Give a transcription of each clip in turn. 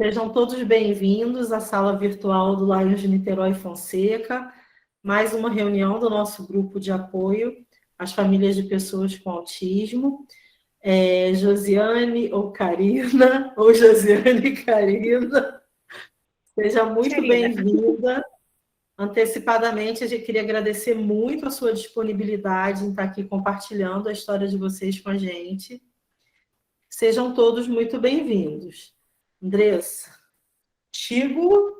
Sejam todos bem-vindos à sala virtual do Lions de Niterói Fonseca, mais uma reunião do nosso grupo de apoio às famílias de pessoas com autismo. Josiane ou Karina, ou Josiane e Karina, seja muito bem-vinda. Antecipadamente, a gente queria agradecer muito a sua disponibilidade em estar aqui compartilhando a história de vocês com a gente. Sejam todos muito bem-vindos. Andressa, Chigo.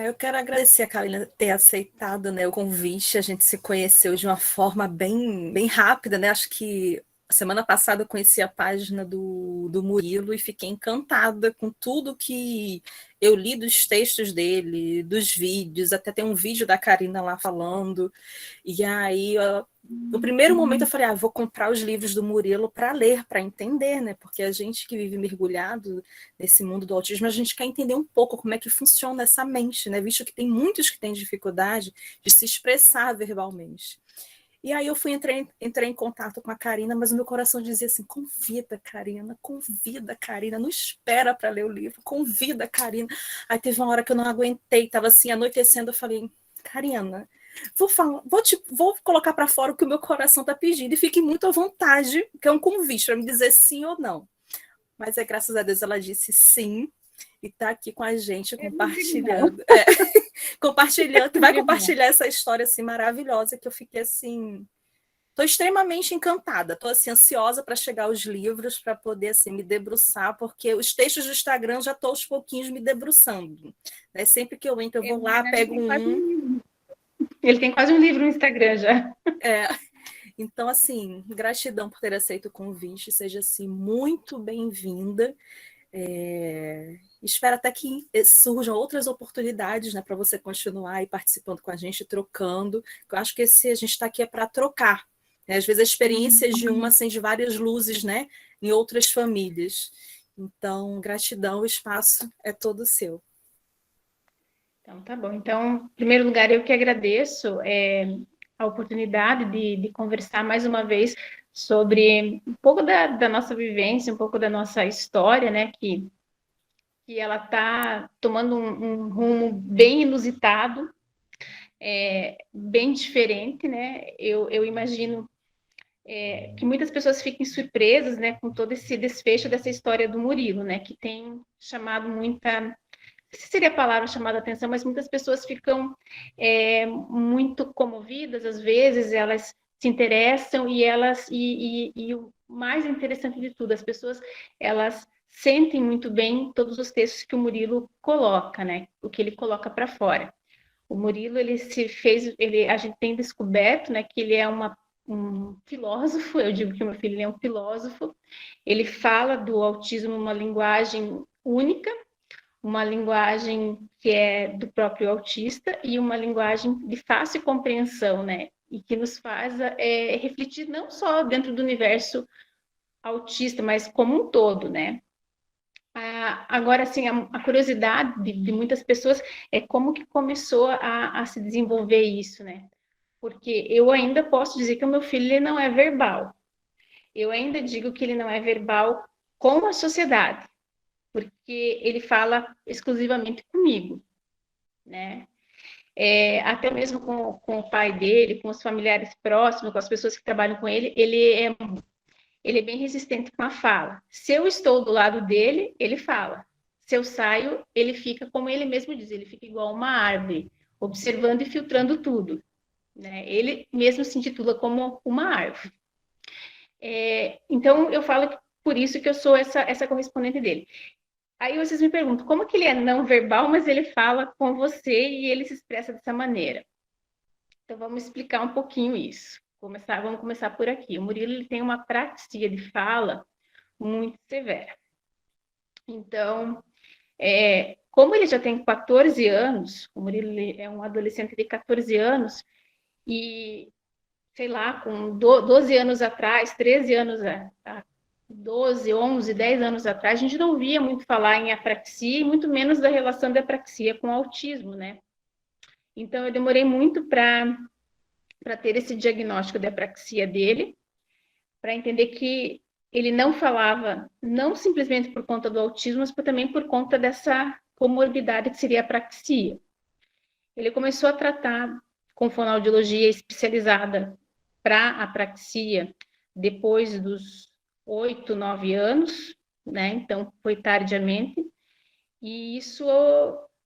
Eu quero agradecer a Karina ter aceitado, né, o convite. A gente se conheceu de uma forma bem rápida, né? Acho que semana passada eu conheci a página do Murilo e fiquei encantada com tudo que eu li dos textos dele, dos vídeos, até tem um vídeo da Karina lá falando. E aí, no primeiro momento eu falei, vou comprar os livros do Murilo para ler, para entender, né? Porque a gente que vive mergulhado nesse mundo do autismo, a gente quer entender um pouco como é que funciona essa mente, né? Visto que tem muitos que têm dificuldade de se expressar verbalmente. E aí eu entrei em contato com a Karina, mas o meu coração dizia assim, convida, Karina, não espera para ler o livro, convida, Karina. Aí teve uma hora que eu não aguentei, estava assim, anoitecendo, eu falei, Karina, vou colocar para fora o que o meu coração está pedindo e fique muito à vontade, que é um convite para me dizer sim ou não. Mas graças a Deus ela disse sim e está aqui com a gente compartilhando. Vai compartilhar essa história assim maravilhosa que eu fiquei assim, estou extremamente encantada, estou assim ansiosa para chegar aos livros para poder assim me debruçar, porque os textos do Instagram já estou aos pouquinhos me debruçando, né? Sempre que eu entro eu vou lá, pego um. Ele tem quase um livro no Instagram já. Então, assim, gratidão por ter aceito o convite, seja assim muito bem-vinda. Espero até que surjam outras oportunidades, né, para você continuar aí participando com a gente, trocando. Eu acho que a gente está aqui para trocar, né? Às vezes a experiência de uma acende várias luzes, né, em outras famílias. Então, gratidão, o espaço é todo seu. Então, tá bom. Então, em primeiro lugar, eu que agradeço a oportunidade de conversar mais uma vez sobre um pouco da nossa vivência, um pouco da nossa história, né, que ela está tomando um rumo bem inusitado, bem diferente, né? Eu imagino que muitas pessoas fiquem surpresas, né, com todo esse desfecho dessa história do Murilo, né, que tem chamado muita, não sei se seria a palavra chamada atenção, mas muitas pessoas ficam muito comovidas, às vezes elas se interessam e o mais interessante de tudo, as pessoas elas sentem muito bem todos os textos que o Murilo coloca, né, o que ele coloca para fora. O Murilo, a gente tem descoberto, né, que ele é um filósofo, eu digo que o meu filho é um filósofo, ele fala do autismo uma linguagem única, uma linguagem que é do próprio autista e uma linguagem de fácil compreensão, né, e que nos faz refletir não só dentro do universo autista, mas como um todo, né. Agora, assim, a curiosidade de muitas pessoas é como que começou a se desenvolver isso, né? Porque eu ainda posso dizer que o meu filho ele não é verbal. Eu ainda digo que ele não é verbal com a sociedade, porque ele fala exclusivamente comigo, né? Até mesmo com o pai dele, com os familiares próximos, com as pessoas que trabalham com ele, ele é bem resistente com a fala. Se eu estou do lado dele, ele fala. Se eu saio, ele fica, como ele mesmo diz, ele fica igual uma árvore, observando e filtrando tudo. Né? Ele mesmo se intitula como uma árvore. Então, eu falo que por isso que eu sou essa correspondente dele. Aí vocês me perguntam, como que ele é não verbal, mas ele fala com você e ele se expressa dessa maneira? Então, vamos explicar um pouquinho isso. Vamos começar por aqui. O Murilo ele tem uma praxia de fala muito severa. Então, como ele já tem 14 anos, o Murilo é um adolescente de 14 anos, e, sei lá, com 12 anos atrás, 13 anos, 12, 11, 10 anos atrás, a gente não via muito falar em apraxia, e muito menos da relação da apraxia com o autismo, né? Então, eu demorei muito para ter esse diagnóstico de apraxia dele, para entender que ele não falava, não simplesmente por conta do autismo, mas também por conta dessa comorbidade que seria a apraxia. Ele começou a tratar com fonoaudiologia especializada para apraxia depois dos 8, 9 anos, né? Então, foi tardiamente. E isso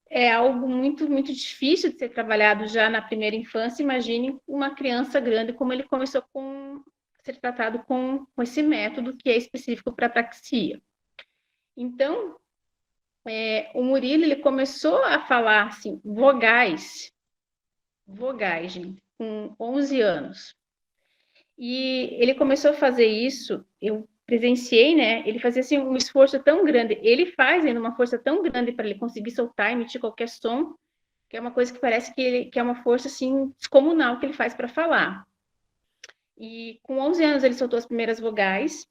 é algo muito, muito difícil de ser trabalhado já na primeira infância. Imagine uma criança grande, como ele começou a ser tratado com esse método que é específico para apraxia. Então, o Murilo, ele começou a falar, assim, vogais, gente, com 11 anos. E ele começou a fazer isso, eu presenciei, né? Ele fazia assim, um esforço tão grande, ele faz ainda uma força tão grande para ele conseguir soltar, emitir qualquer som, que é uma coisa que parece que é uma força assim descomunal que ele faz para falar. E com 11 anos ele soltou as primeiras vogais,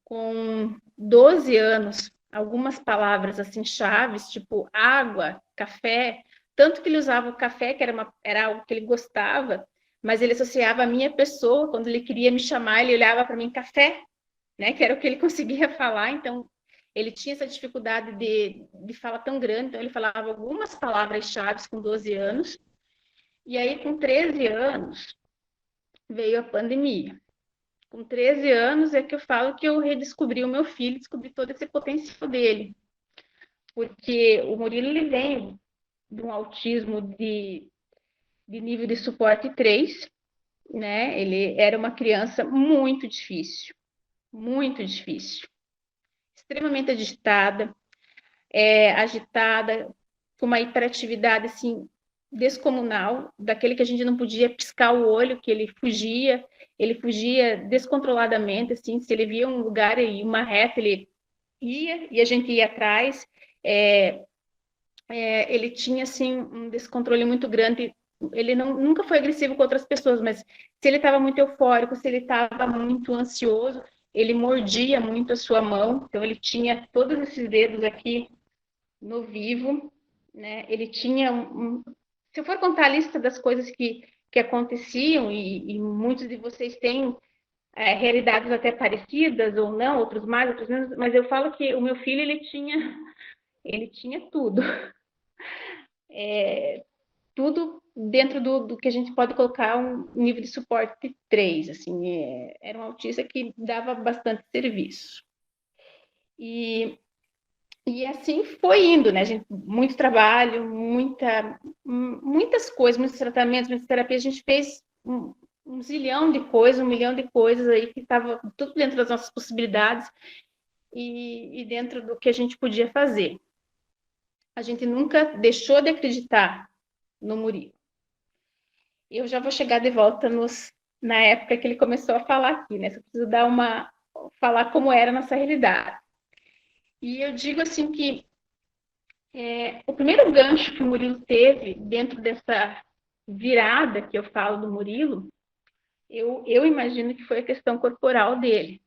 com 12 anos, algumas palavras assim chaves, tipo água, café, tanto que ele usava o café, que era algo que ele gostava, mas ele associava a minha pessoa, quando ele queria me chamar, ele olhava para mim, café, né, que era o que ele conseguia falar, então ele tinha essa dificuldade de fala tão grande, então ele falava algumas palavras-chave com 12 anos, e aí com 13 anos veio a pandemia. Com 13 anos é que eu falo que eu redescobri o meu filho, descobri todo esse potencial dele, porque o Murilo, ele vem de um autismo de nível de suporte 3, né? Ele era uma criança muito difícil, extremamente agitada, com uma hiperatividade assim descomunal, daquele que a gente não podia piscar o olho, que ele fugia descontroladamente, assim, se ele via um lugar e uma reta, ele ia e a gente ia atrás. Ele tinha assim um descontrole muito grande. Ele nunca foi agressivo com outras pessoas, mas se ele estava muito eufórico, se ele estava muito ansioso, ele mordia muito a sua mão. Então ele tinha todos esses dedos aqui no vivo, né? Ele tinha se eu for contar a lista das coisas que aconteciam, e muitos de vocês têm realidades até parecidas ou não, outros mais, outros menos, mas eu falo que o meu filho, ele tinha tudo. Tudo dentro do que a gente pode colocar um nível de suporte 3, assim, era um autista que dava bastante serviço. E assim foi indo, né, gente? Muito trabalho, muitas coisas, muitos tratamentos, muitas terapias. A gente fez um zilhão de coisas, 1 milhão de coisas aí que estava tudo dentro das nossas possibilidades e dentro do que a gente podia fazer. A gente nunca deixou de acreditar no Murilo. Eu já vou chegar de volta na época que ele começou a falar aqui, né? Só preciso falar como era a nossa realidade. E eu digo assim que o primeiro gancho que o Murilo teve dentro dessa virada que eu falo do Murilo, eu imagino que foi a questão corporal dele.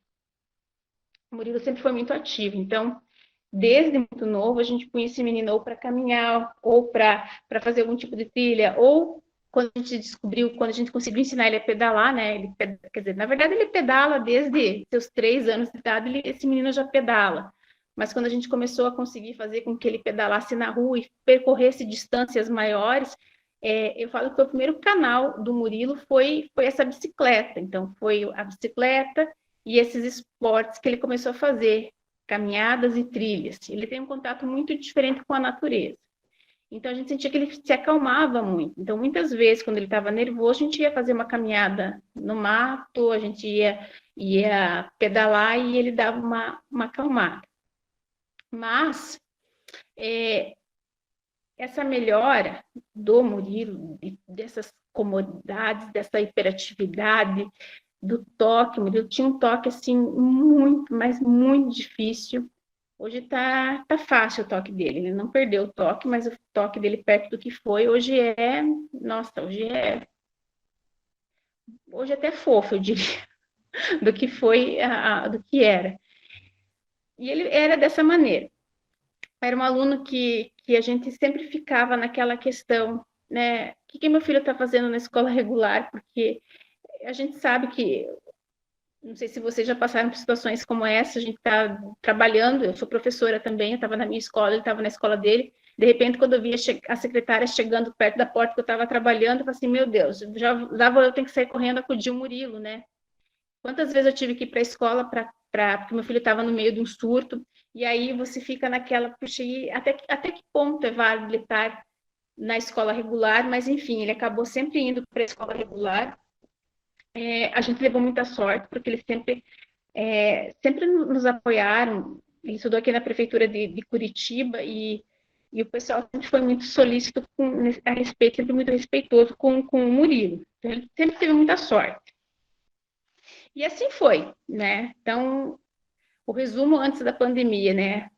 O Murilo sempre foi muito ativo, então, desde muito novo, a gente punha esse menino ou para caminhar, ou para fazer algum tipo de trilha, ou quando a gente conseguiu ensinar ele a pedalar, né? Quer dizer, na verdade, ele pedala desde seus 3 anos de idade, esse menino já pedala. Mas quando a gente começou a conseguir fazer com que ele pedalasse na rua e percorresse distâncias maiores, eu falo que o primeiro canal do Murilo foi essa bicicleta. Então, foi a bicicleta e esses esportes que ele começou a fazer, caminhadas e trilhas. Ele tem um contato muito diferente com a natureza. Então, a gente sentia que ele se acalmava muito. Então, muitas vezes, quando ele estava nervoso, a gente ia fazer uma caminhada no mato, a gente ia pedalar e ele dava uma acalmada. Mas, essa melhora do Murilo, dessas comodidades, dessa hiperatividade, do toque, o Murilo tinha um toque, assim, muito, mas muito difícil. Hoje tá fácil o toque dele, ele não perdeu o toque, mas o toque dele perto do que foi, hoje nossa, hoje é até fofo, eu diria, do que foi, do que era. E ele era dessa maneira. Era um aluno que a gente sempre ficava naquela questão, né? O que meu filho está fazendo na escola regular? Porque a gente sabe que Não sei se vocês já passaram por situações como essa, a gente está trabalhando, eu sou professora também, eu estava na minha escola, ele estava na escola dele, de repente, quando eu via a secretária chegando perto da porta que eu estava trabalhando, eu falei assim, meu Deus, já vou eu tenho que sair correndo, acudir o Murilo, né? Quantas vezes eu tive que ir para a escola porque meu filho estava no meio de um surto, e aí você fica naquela, puxa, até que ponto é válido ele estar na escola regular, mas enfim, ele acabou sempre indo para a escola regular. A gente levou muita sorte, porque eles sempre nos apoiaram. Ele estudou aqui na prefeitura de Curitiba e o pessoal sempre foi muito solícito a respeito, sempre muito respeitoso com o Murilo. Então, ele sempre teve muita sorte. E assim foi, né? Então, o resumo antes da pandemia, né?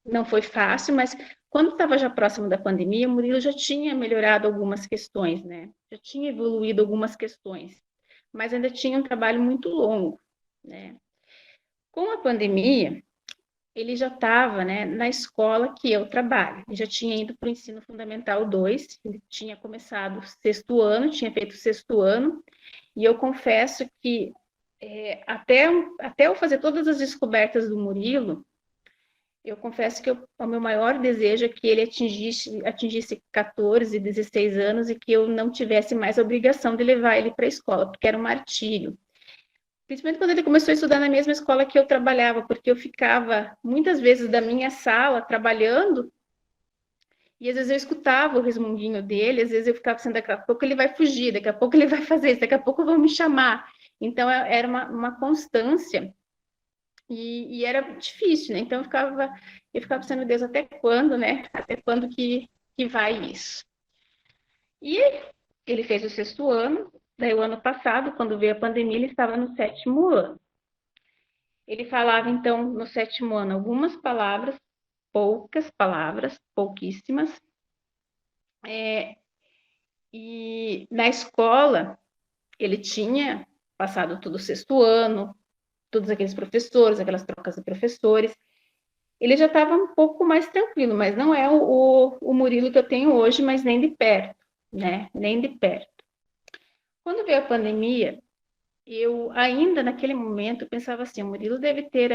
Não foi fácil, mas quando estava já próximo da pandemia, o Murilo já tinha melhorado algumas questões, né? Já tinha evoluído algumas questões, mas ainda tinha um trabalho muito longo, né? Com a pandemia, ele já estava, né, na escola que eu trabalho. Ele já tinha ido para o ensino fundamental 2, ele tinha começado o sexto ano, tinha feito o sexto ano, e eu confesso que até eu fazer todas as descobertas do Murilo, eu confesso que o meu maior desejo é que ele atingisse 14, 16 anos e que eu não tivesse mais a obrigação de levar ele para a escola, porque era um martírio. Principalmente quando ele começou a estudar na mesma escola que eu trabalhava, porque eu ficava muitas vezes da minha sala trabalhando e às vezes eu escutava o resmunguinho dele, às vezes eu ficava pensando, daqui a pouco ele vai fugir, daqui a pouco ele vai fazer isso, daqui a pouco vão me chamar. Então era uma constância e era difícil, né? Então eu ficava pensando, meu Deus, até quando, né? Até quando que vai isso? E ele fez o sexto ano, daí o ano passado, quando veio a pandemia, ele estava no sétimo ano. Ele falava, então, no sétimo ano, algumas palavras, poucas palavras, pouquíssimas. E na escola, ele tinha passado todo o sexto ano, todos aqueles professores, aquelas trocas de professores. Ele já estava um pouco mais tranquilo, mas não é o Murilo que eu tenho hoje, mas nem de perto, né? Nem de perto. Quando veio a pandemia, eu ainda naquele momento pensava assim, o Murilo deve ter,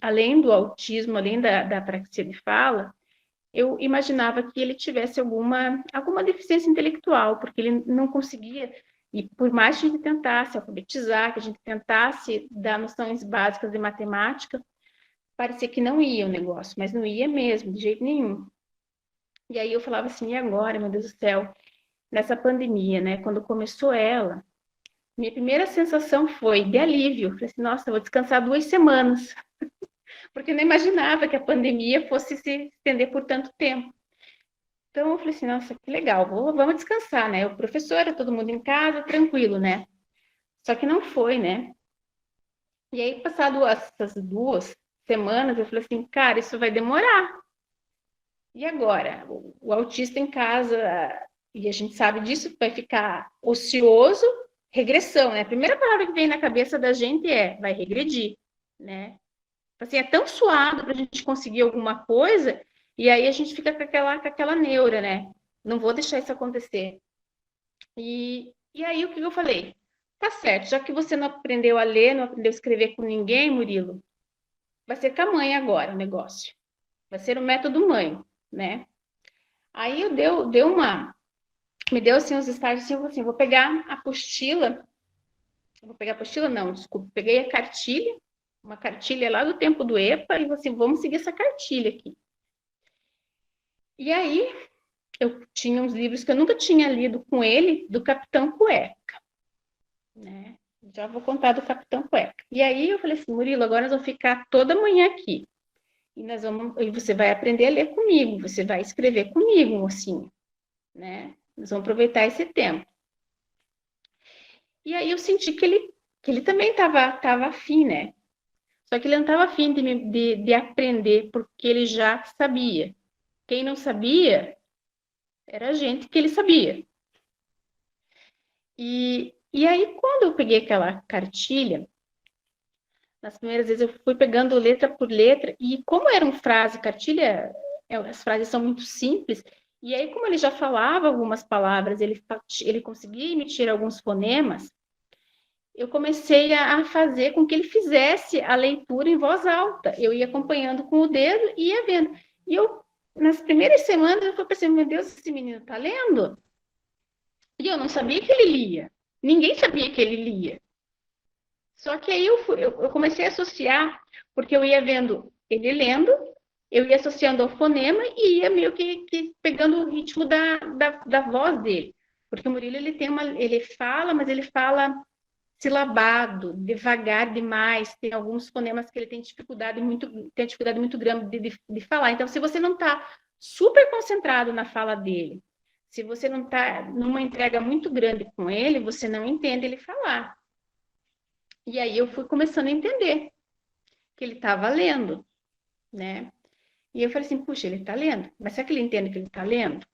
além do autismo, além da apraxia de fala, eu imaginava que ele tivesse alguma deficiência intelectual, porque ele não conseguia, e por mais que a gente tentasse alfabetizar, que a gente tentasse dar noções básicas de matemática, parecia que não ia o negócio, mas não ia mesmo, de jeito nenhum. E aí eu falava assim, e agora, meu Deus do céu, nessa pandemia, né, quando começou ela, minha primeira sensação foi de alívio. Falei assim, nossa, eu vou descansar 2 semanas. Porque eu não imaginava que a pandemia fosse se estender por tanto tempo. Então eu falei assim, nossa, que legal, vamos descansar, né? O professor, todo mundo em casa, tranquilo, né? Só que não foi, né? E aí, passado essas 2 semanas, eu falei assim, cara, isso vai demorar. E agora? O autista em casa, e a gente sabe disso, vai ficar ocioso, regressão, né? A primeira palavra que vem na cabeça da gente vai regredir, né? Assim, é tão suado para a gente conseguir alguma coisa, e aí a gente fica com aquela neura, né? Não vou deixar isso acontecer. E aí, o que eu falei? Tá certo, já que você não aprendeu a ler, não aprendeu a escrever com ninguém, Murilo, vai ser com a mãe agora o negócio. Vai ser o método mãe, né? Aí me deu assim uns estágios assim, vou pegar a apostila, não, desculpa, peguei a cartilha, uma cartilha lá do tempo do EPA, e assim, vamos seguir essa cartilha aqui. E aí, eu tinha uns livros que eu nunca tinha lido com ele, do Capitão Cueca, né? Já vou contar do Capitão Cueca. E aí eu falei assim, Murilo, agora nós vamos ficar toda manhã aqui. E você vai aprender a ler comigo, você vai escrever comigo, mocinho, né? Nós vamos aproveitar esse tempo. E aí eu senti que ele também estava afim, né? Só que ele não estava afim de aprender, porque ele já sabia. Quem não sabia era a gente que ele sabia. E aí, quando eu peguei aquela cartilha, nas primeiras vezes eu fui pegando letra por letra, e como eram frases, cartilha, as frases são muito simples, e aí como ele já falava algumas palavras, ele conseguia emitir alguns fonemas, eu comecei a fazer com que ele fizesse a leitura em voz alta. Eu ia acompanhando com o dedo e ia vendo. E eu, nas primeiras semanas, eu fui pensando, meu Deus, esse menino está lendo? E eu não sabia que ele lia. Ninguém sabia que ele lia. Só que aí eu comecei a associar, porque eu ia vendo ele lendo, eu ia associando ao fonema e ia meio que pegando o ritmo da voz dele. Porque o Murilo, ele fala, mas ele fala silabado, devagar demais, tem alguns fonemas que ele tem dificuldade muito grande de falar. Então, se você não está super concentrado na fala dele, se você não está numa entrega muito grande com ele, você não entende ele falar. E aí eu fui começando a entender que ele estava lendo, né? E eu falei assim, puxa, ele está lendo, mas será que ele entende que ele está lendo?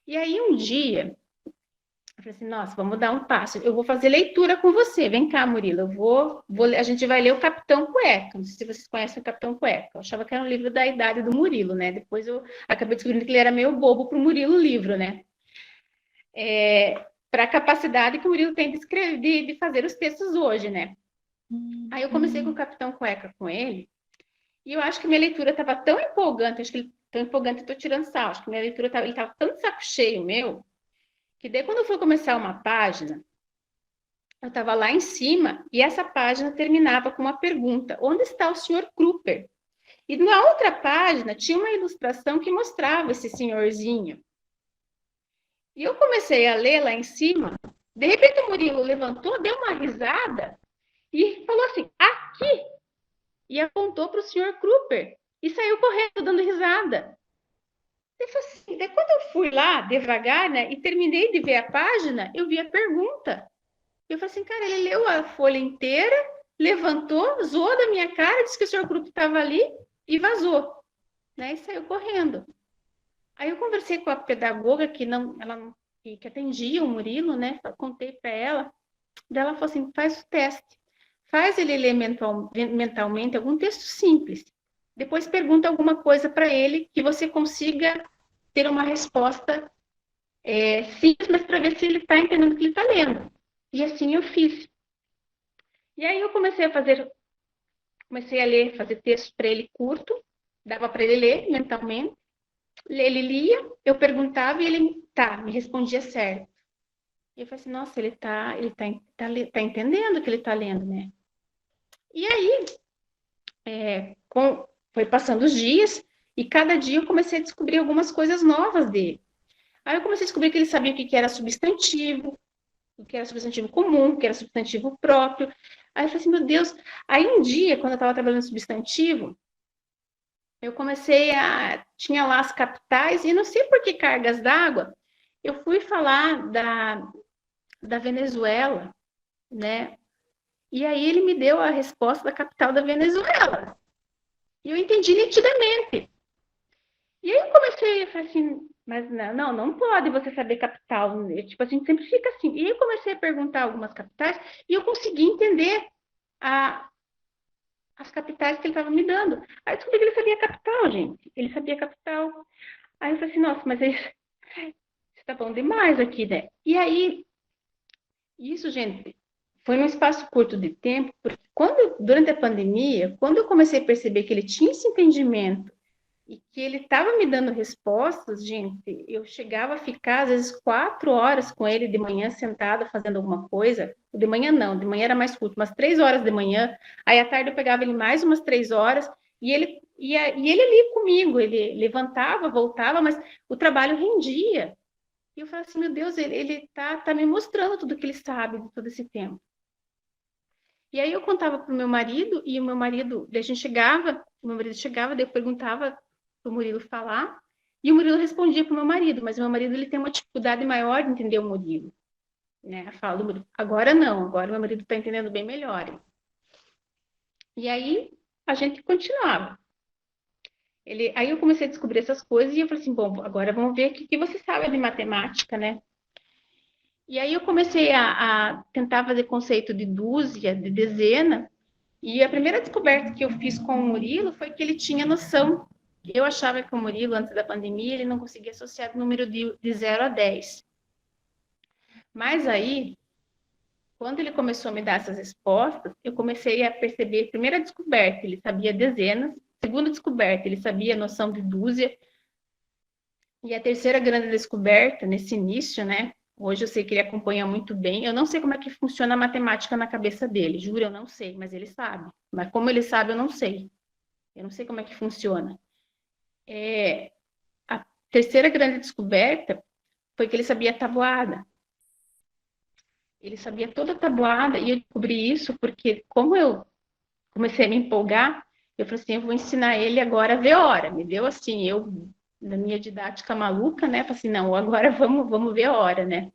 E aí um dia, eu falei assim, nossa, vamos dar um passo, eu vou fazer leitura com você, vem cá, Murilo, a gente vai ler o Capitão Cueca, não sei se vocês conhecem o Capitão Cueca, eu achava que era um livro da idade do Murilo, né? Depois eu acabei descobrindo que ele era meio bobo para o Murilo o livro, né? Para a capacidade que o Murilo tem de escrever, de fazer os textos hoje, né? Aí eu comecei com o Capitão Cueca com ele, e eu acho que minha leitura estava tão empolgante, acho que ele tão empolgante, eu estou tirando sal, acho que minha leitura ele estava tão de saco cheio meu, que daí quando eu fui começar uma página, eu estava lá em cima, e essa página terminava com uma pergunta, onde está o senhor Kruper? E na outra página tinha uma ilustração que mostrava esse senhorzinho. E eu comecei a ler lá em cima, de repente o Murilo levantou, deu uma risada, e falou assim, aqui! E apontou para o senhor Kruper e saiu correndo, dando risada. Assim, daí quando eu fui lá, devagar, né, e terminei de ver a página, eu vi a pergunta. Eu falei assim, cara, ele leu a folha inteira, levantou, zoou da minha cara, disse que o senhor Kruper estava ali e vazou, né, e saiu correndo. Aí eu conversei com a pedagoga que atendia o Murilo, né, contei para ela, daí ela falou assim, faz o teste. Faz ele ler mentalmente algum texto simples. Depois pergunta alguma coisa para ele que você consiga ter uma resposta simples, mas para ver se ele está entendendo o que ele está lendo. E assim eu fiz. E aí eu comecei a ler, fazer texto para ele curto, dava para ele ler mentalmente. Ele lia, eu perguntava e ele me respondia certo. E eu falei assim, nossa, ele tá entendendo o que ele está lendo, né? E aí, foi passando os dias e cada dia eu comecei a descobrir algumas coisas novas dele. Aí eu comecei a descobrir que ele sabia o que era substantivo, o que era substantivo comum, o que era substantivo próprio. Aí eu falei assim, meu Deus. Aí um dia, quando eu estava trabalhando substantivo, eu tinha lá as capitais, e não sei por que cargas d'água, eu fui falar da Venezuela, né? E aí ele me deu a resposta da capital da Venezuela. E eu entendi nitidamente. E aí eu comecei a falar assim, mas não pode você saber capital. Tipo, a gente sempre fica assim. E aí eu comecei a perguntar algumas capitais e eu consegui entender as capitais que ele estava me dando. Aí eu descobri que ele sabia capital, gente. Ele sabia capital. Aí eu falei assim, nossa, mas isso tá bom demais aqui, né? E aí, isso, gente, foi num espaço curto de tempo, porque durante a pandemia, quando eu comecei a perceber que ele tinha esse entendimento e que ele estava me dando respostas, gente, eu chegava a ficar, às vezes, 4 horas com ele de manhã, sentada, fazendo alguma coisa. De manhã não, de manhã era mais curto, umas 3 horas de manhã. Aí, à tarde, eu pegava ele mais umas 3 horas e ele ali comigo, ele levantava, voltava, mas o trabalho rendia. E eu falava assim, meu Deus, ele tá me mostrando tudo que ele sabe de todo esse tempo. E aí eu contava para o meu marido, e o meu marido, daí a gente chegava, o meu marido chegava, daí eu perguntava para o Murilo falar, e o Murilo respondia para o meu marido, mas o meu marido ele tem uma dificuldade maior de entender o Murilo, né? A fala do Murilo. Agora não, agora o meu marido está entendendo bem melhor. E aí a gente continuava. Aí eu comecei a descobrir essas coisas, e eu falei assim, bom, agora vamos ver o que você sabe de matemática, né? E aí eu comecei a tentar fazer conceito de dúzia, de dezena, e a primeira descoberta que eu fiz com o Murilo foi que ele tinha noção. Eu achava que o Murilo, antes da pandemia, ele não conseguia associar o número de 0 a 10. Mas aí, quando ele começou a me dar essas respostas, eu comecei a perceber, primeira descoberta, ele sabia dezenas, segunda descoberta, ele sabia a noção de dúzia, e a terceira grande descoberta, nesse início, né? Hoje eu sei que ele acompanha muito bem. Eu não sei como é que funciona a matemática na cabeça dele, juro, eu não sei, mas ele sabe. Mas como ele sabe, eu não sei. Eu não sei como é que funciona. A terceira grande descoberta foi que ele sabia tabuada. Ele sabia toda a tabuada, e eu descobri isso porque, como eu comecei a me empolgar, eu falei assim, eu vou ensinar ele agora a ver hora. Me deu assim, eu, na minha didática maluca, né? Falei assim, não, agora vamos ver hora, né?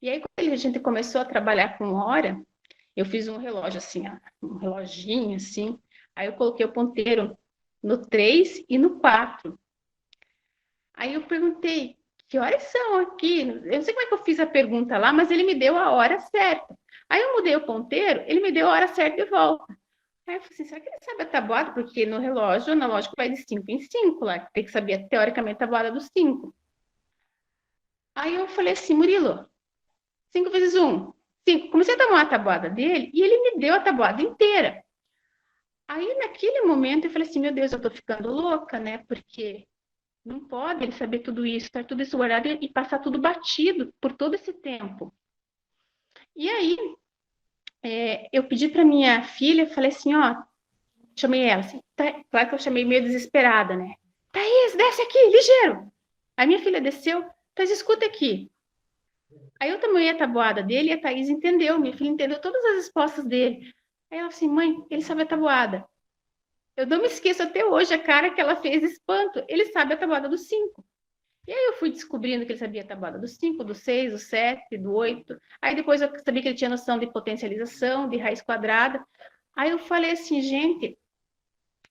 E aí, quando a gente começou a trabalhar com hora, eu fiz um relógio assim, ó, um reloginho assim, aí eu coloquei o ponteiro no 3 e no 4. Aí eu perguntei, que horas são aqui? Eu não sei como é que eu fiz a pergunta lá, mas ele me deu a hora certa. Aí eu mudei o ponteiro, ele me deu a hora certa de volta. Aí eu falei assim, será que ele sabe a tabuada? Porque no relógio, analógico, vai de 5 em 5 lá. Tem que saber, teoricamente, a tabuada dos 5. Aí eu falei assim, Murilo, 5 vezes 1, 5. Comecei a tomar a tabuada dele e ele me deu a tabuada inteira. Aí, naquele momento, eu falei assim, meu Deus, eu tô ficando louca, né? Porque não pode ele saber tudo isso, estar tudo isso guardado e passar tudo batido por todo esse tempo. E aí, eu pedi para minha filha, falei assim, ó, chamei ela, assim, claro que eu chamei meio desesperada, né? Thaís, desce aqui, ligeiro! Aí minha filha desceu, Thaís, escuta aqui. Aí eu tomei a tabuada dele e a Thaís entendeu, minha filha entendeu todas as respostas dele. Aí ela falou assim, mãe, ele sabe a tabuada. Eu não me esqueço até hoje a cara que ela fez de espanto. Ele sabe a tabuada dos 5. E aí eu fui descobrindo que ele sabia a tabuada dos 5, do 6, do 7, do 8. Aí depois eu sabia que ele tinha noção de potencialização, de raiz quadrada. Aí eu falei assim, gente,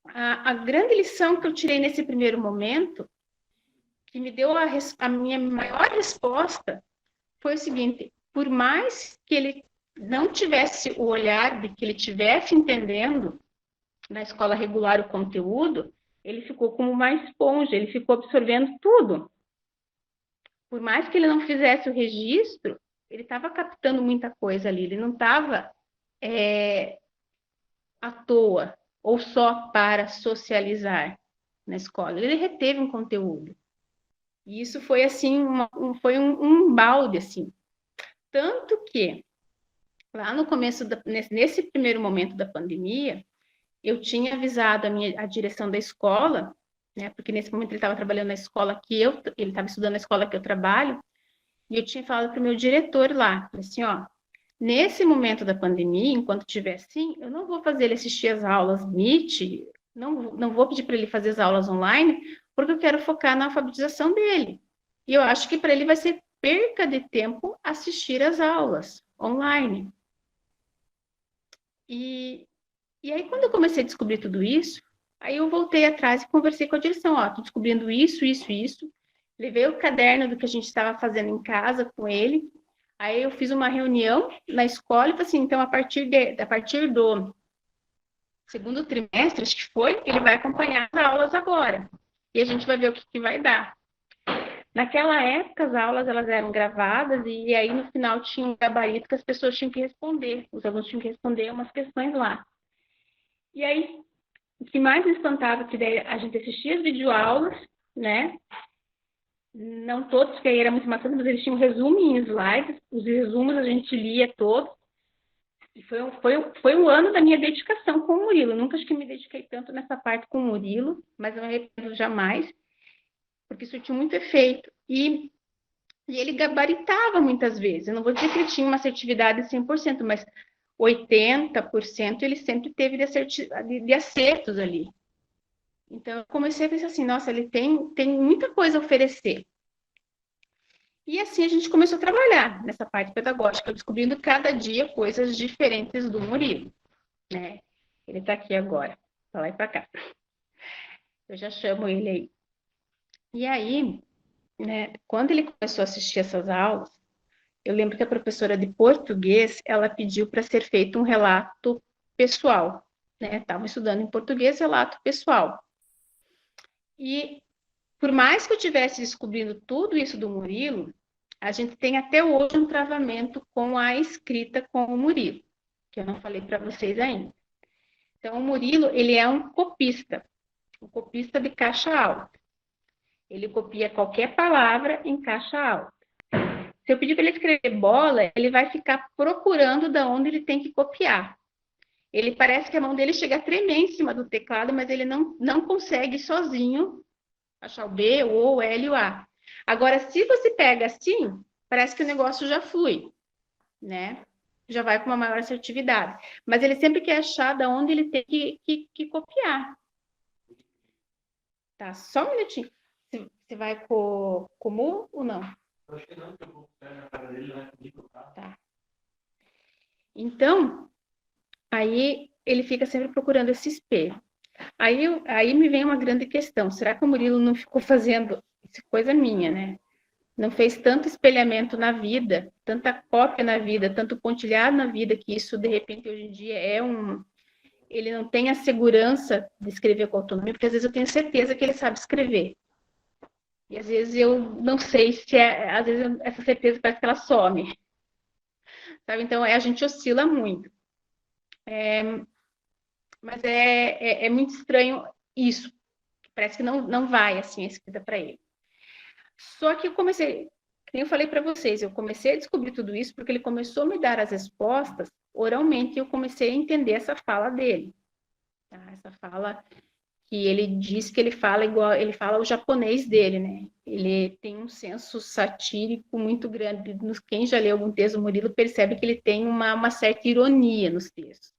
a grande lição que eu tirei nesse primeiro momento, que me deu a minha maior resposta, foi o seguinte, por mais que ele não tivesse o olhar de que ele estivesse entendendo na escola regular o conteúdo, ele ficou como uma esponja, ele ficou absorvendo tudo. Por mais que ele não fizesse o registro, ele estava captando muita coisa ali, ele não estava à toa ou só para socializar na escola, ele reteve um conteúdo. E isso foi assim, foi um balde, assim. Tanto que, lá no começo, nesse primeiro momento da pandemia, eu tinha avisado a direção da escola, né, porque nesse momento ele estava trabalhando na escola ele estava estudando na escola que eu trabalho, e eu tinha falado para o meu diretor lá, assim, ó, nesse momento da pandemia, enquanto estiver assim, eu não vou fazer ele assistir as aulas Meet, não vou pedir para ele fazer as aulas online, porque eu quero focar na alfabetização dele. E eu acho que para ele vai ser perca de tempo assistir as aulas online. E aí, quando eu comecei a descobrir tudo isso, aí eu voltei atrás e conversei com a direção, ó, tô descobrindo isso, isso, isso. Levei o caderno do que a gente estava fazendo em casa com ele. Aí eu fiz uma reunião na escola e falei assim, então a partir do segundo trimestre, acho que foi, ele vai acompanhar as aulas agora. E a gente vai ver o que vai dar. Naquela época, as aulas elas eram gravadas e aí no final tinha um gabarito que as pessoas tinham que responder. Os alunos tinham que responder umas questões lá. E aí, o que mais me espantava é que daí a gente assistia as videoaulas, né? Não todos, porque aí era muito maçante, mas eles tinham resumo em slides. Os resumos a gente lia todos. E foi um ano da minha dedicação com o Murilo. Eu nunca acho que me dediquei tanto nessa parte com o Murilo, mas eu não arrependo jamais, porque isso tinha muito efeito. E ele gabaritava muitas vezes. Eu não vou dizer que ele tinha uma assertividade de 100%, mas 80% ele sempre teve de acertos ali. Então, eu comecei a pensar assim, nossa, ele tem muita coisa a oferecer. E assim a gente começou a trabalhar nessa parte pedagógica, descobrindo cada dia coisas diferentes do Murilo, né? Ele está aqui agora, para lá e para cá. Eu já chamo ele aí. E aí, né, quando ele começou a assistir essas aulas, eu lembro que a professora de português, ela pediu para ser feito um relato pessoal, né? Estavam estudando em português, relato pessoal. E por mais que eu tivesse descobrindo tudo isso do Murilo, A gente tem até hoje um travamento com a escrita com o Murilo, que eu não falei para vocês ainda. Então, o Murilo, ele é um copista de caixa alta. Ele copia qualquer palavra em caixa alta. Se eu pedir para ele escrever bola, ele vai ficar procurando de onde ele tem que copiar. Ele parece que a mão dele chega a tremer em cima do teclado, mas ele não consegue sozinho achar o B, o O, o L e o A. Agora, se você pega assim, parece que o negócio já flui, né? Já vai com uma maior assertividade. Mas ele sempre quer achar de onde ele tem que copiar. Tá, só um minutinho. Você vai com o Mu ou não? Eu acho que não, porque eu vou ficar na casa dele, vai comigo, tá? Tá. Então, aí ele fica sempre procurando esse espelho. Aí me vem uma grande questão. Será que o Murilo não ficou fazendo... Isso é coisa minha, né? Não fez tanto espelhamento na vida, tanta cópia na vida, tanto pontilhado na vida, que isso, de repente, hoje em dia é um... Ele não tem a segurança de escrever com autonomia, porque às vezes eu tenho certeza que ele sabe escrever. E às vezes eu não sei se é... Às vezes essa certeza parece que ela some. Sabe? Então, a gente oscila muito. Mas é muito estranho isso. Parece que não vai, assim, a escrita para ele. Só que eu comecei, como eu falei para vocês, eu comecei a descobrir tudo isso porque ele começou a me dar as respostas oralmente e eu comecei a entender essa fala dele. Tá? Essa fala que ele diz que ele fala igual, ele fala o japonês dele, né? Ele tem um senso satírico muito grande. Quem já leu algum texto do Murilo percebe que ele tem uma certa ironia nos textos.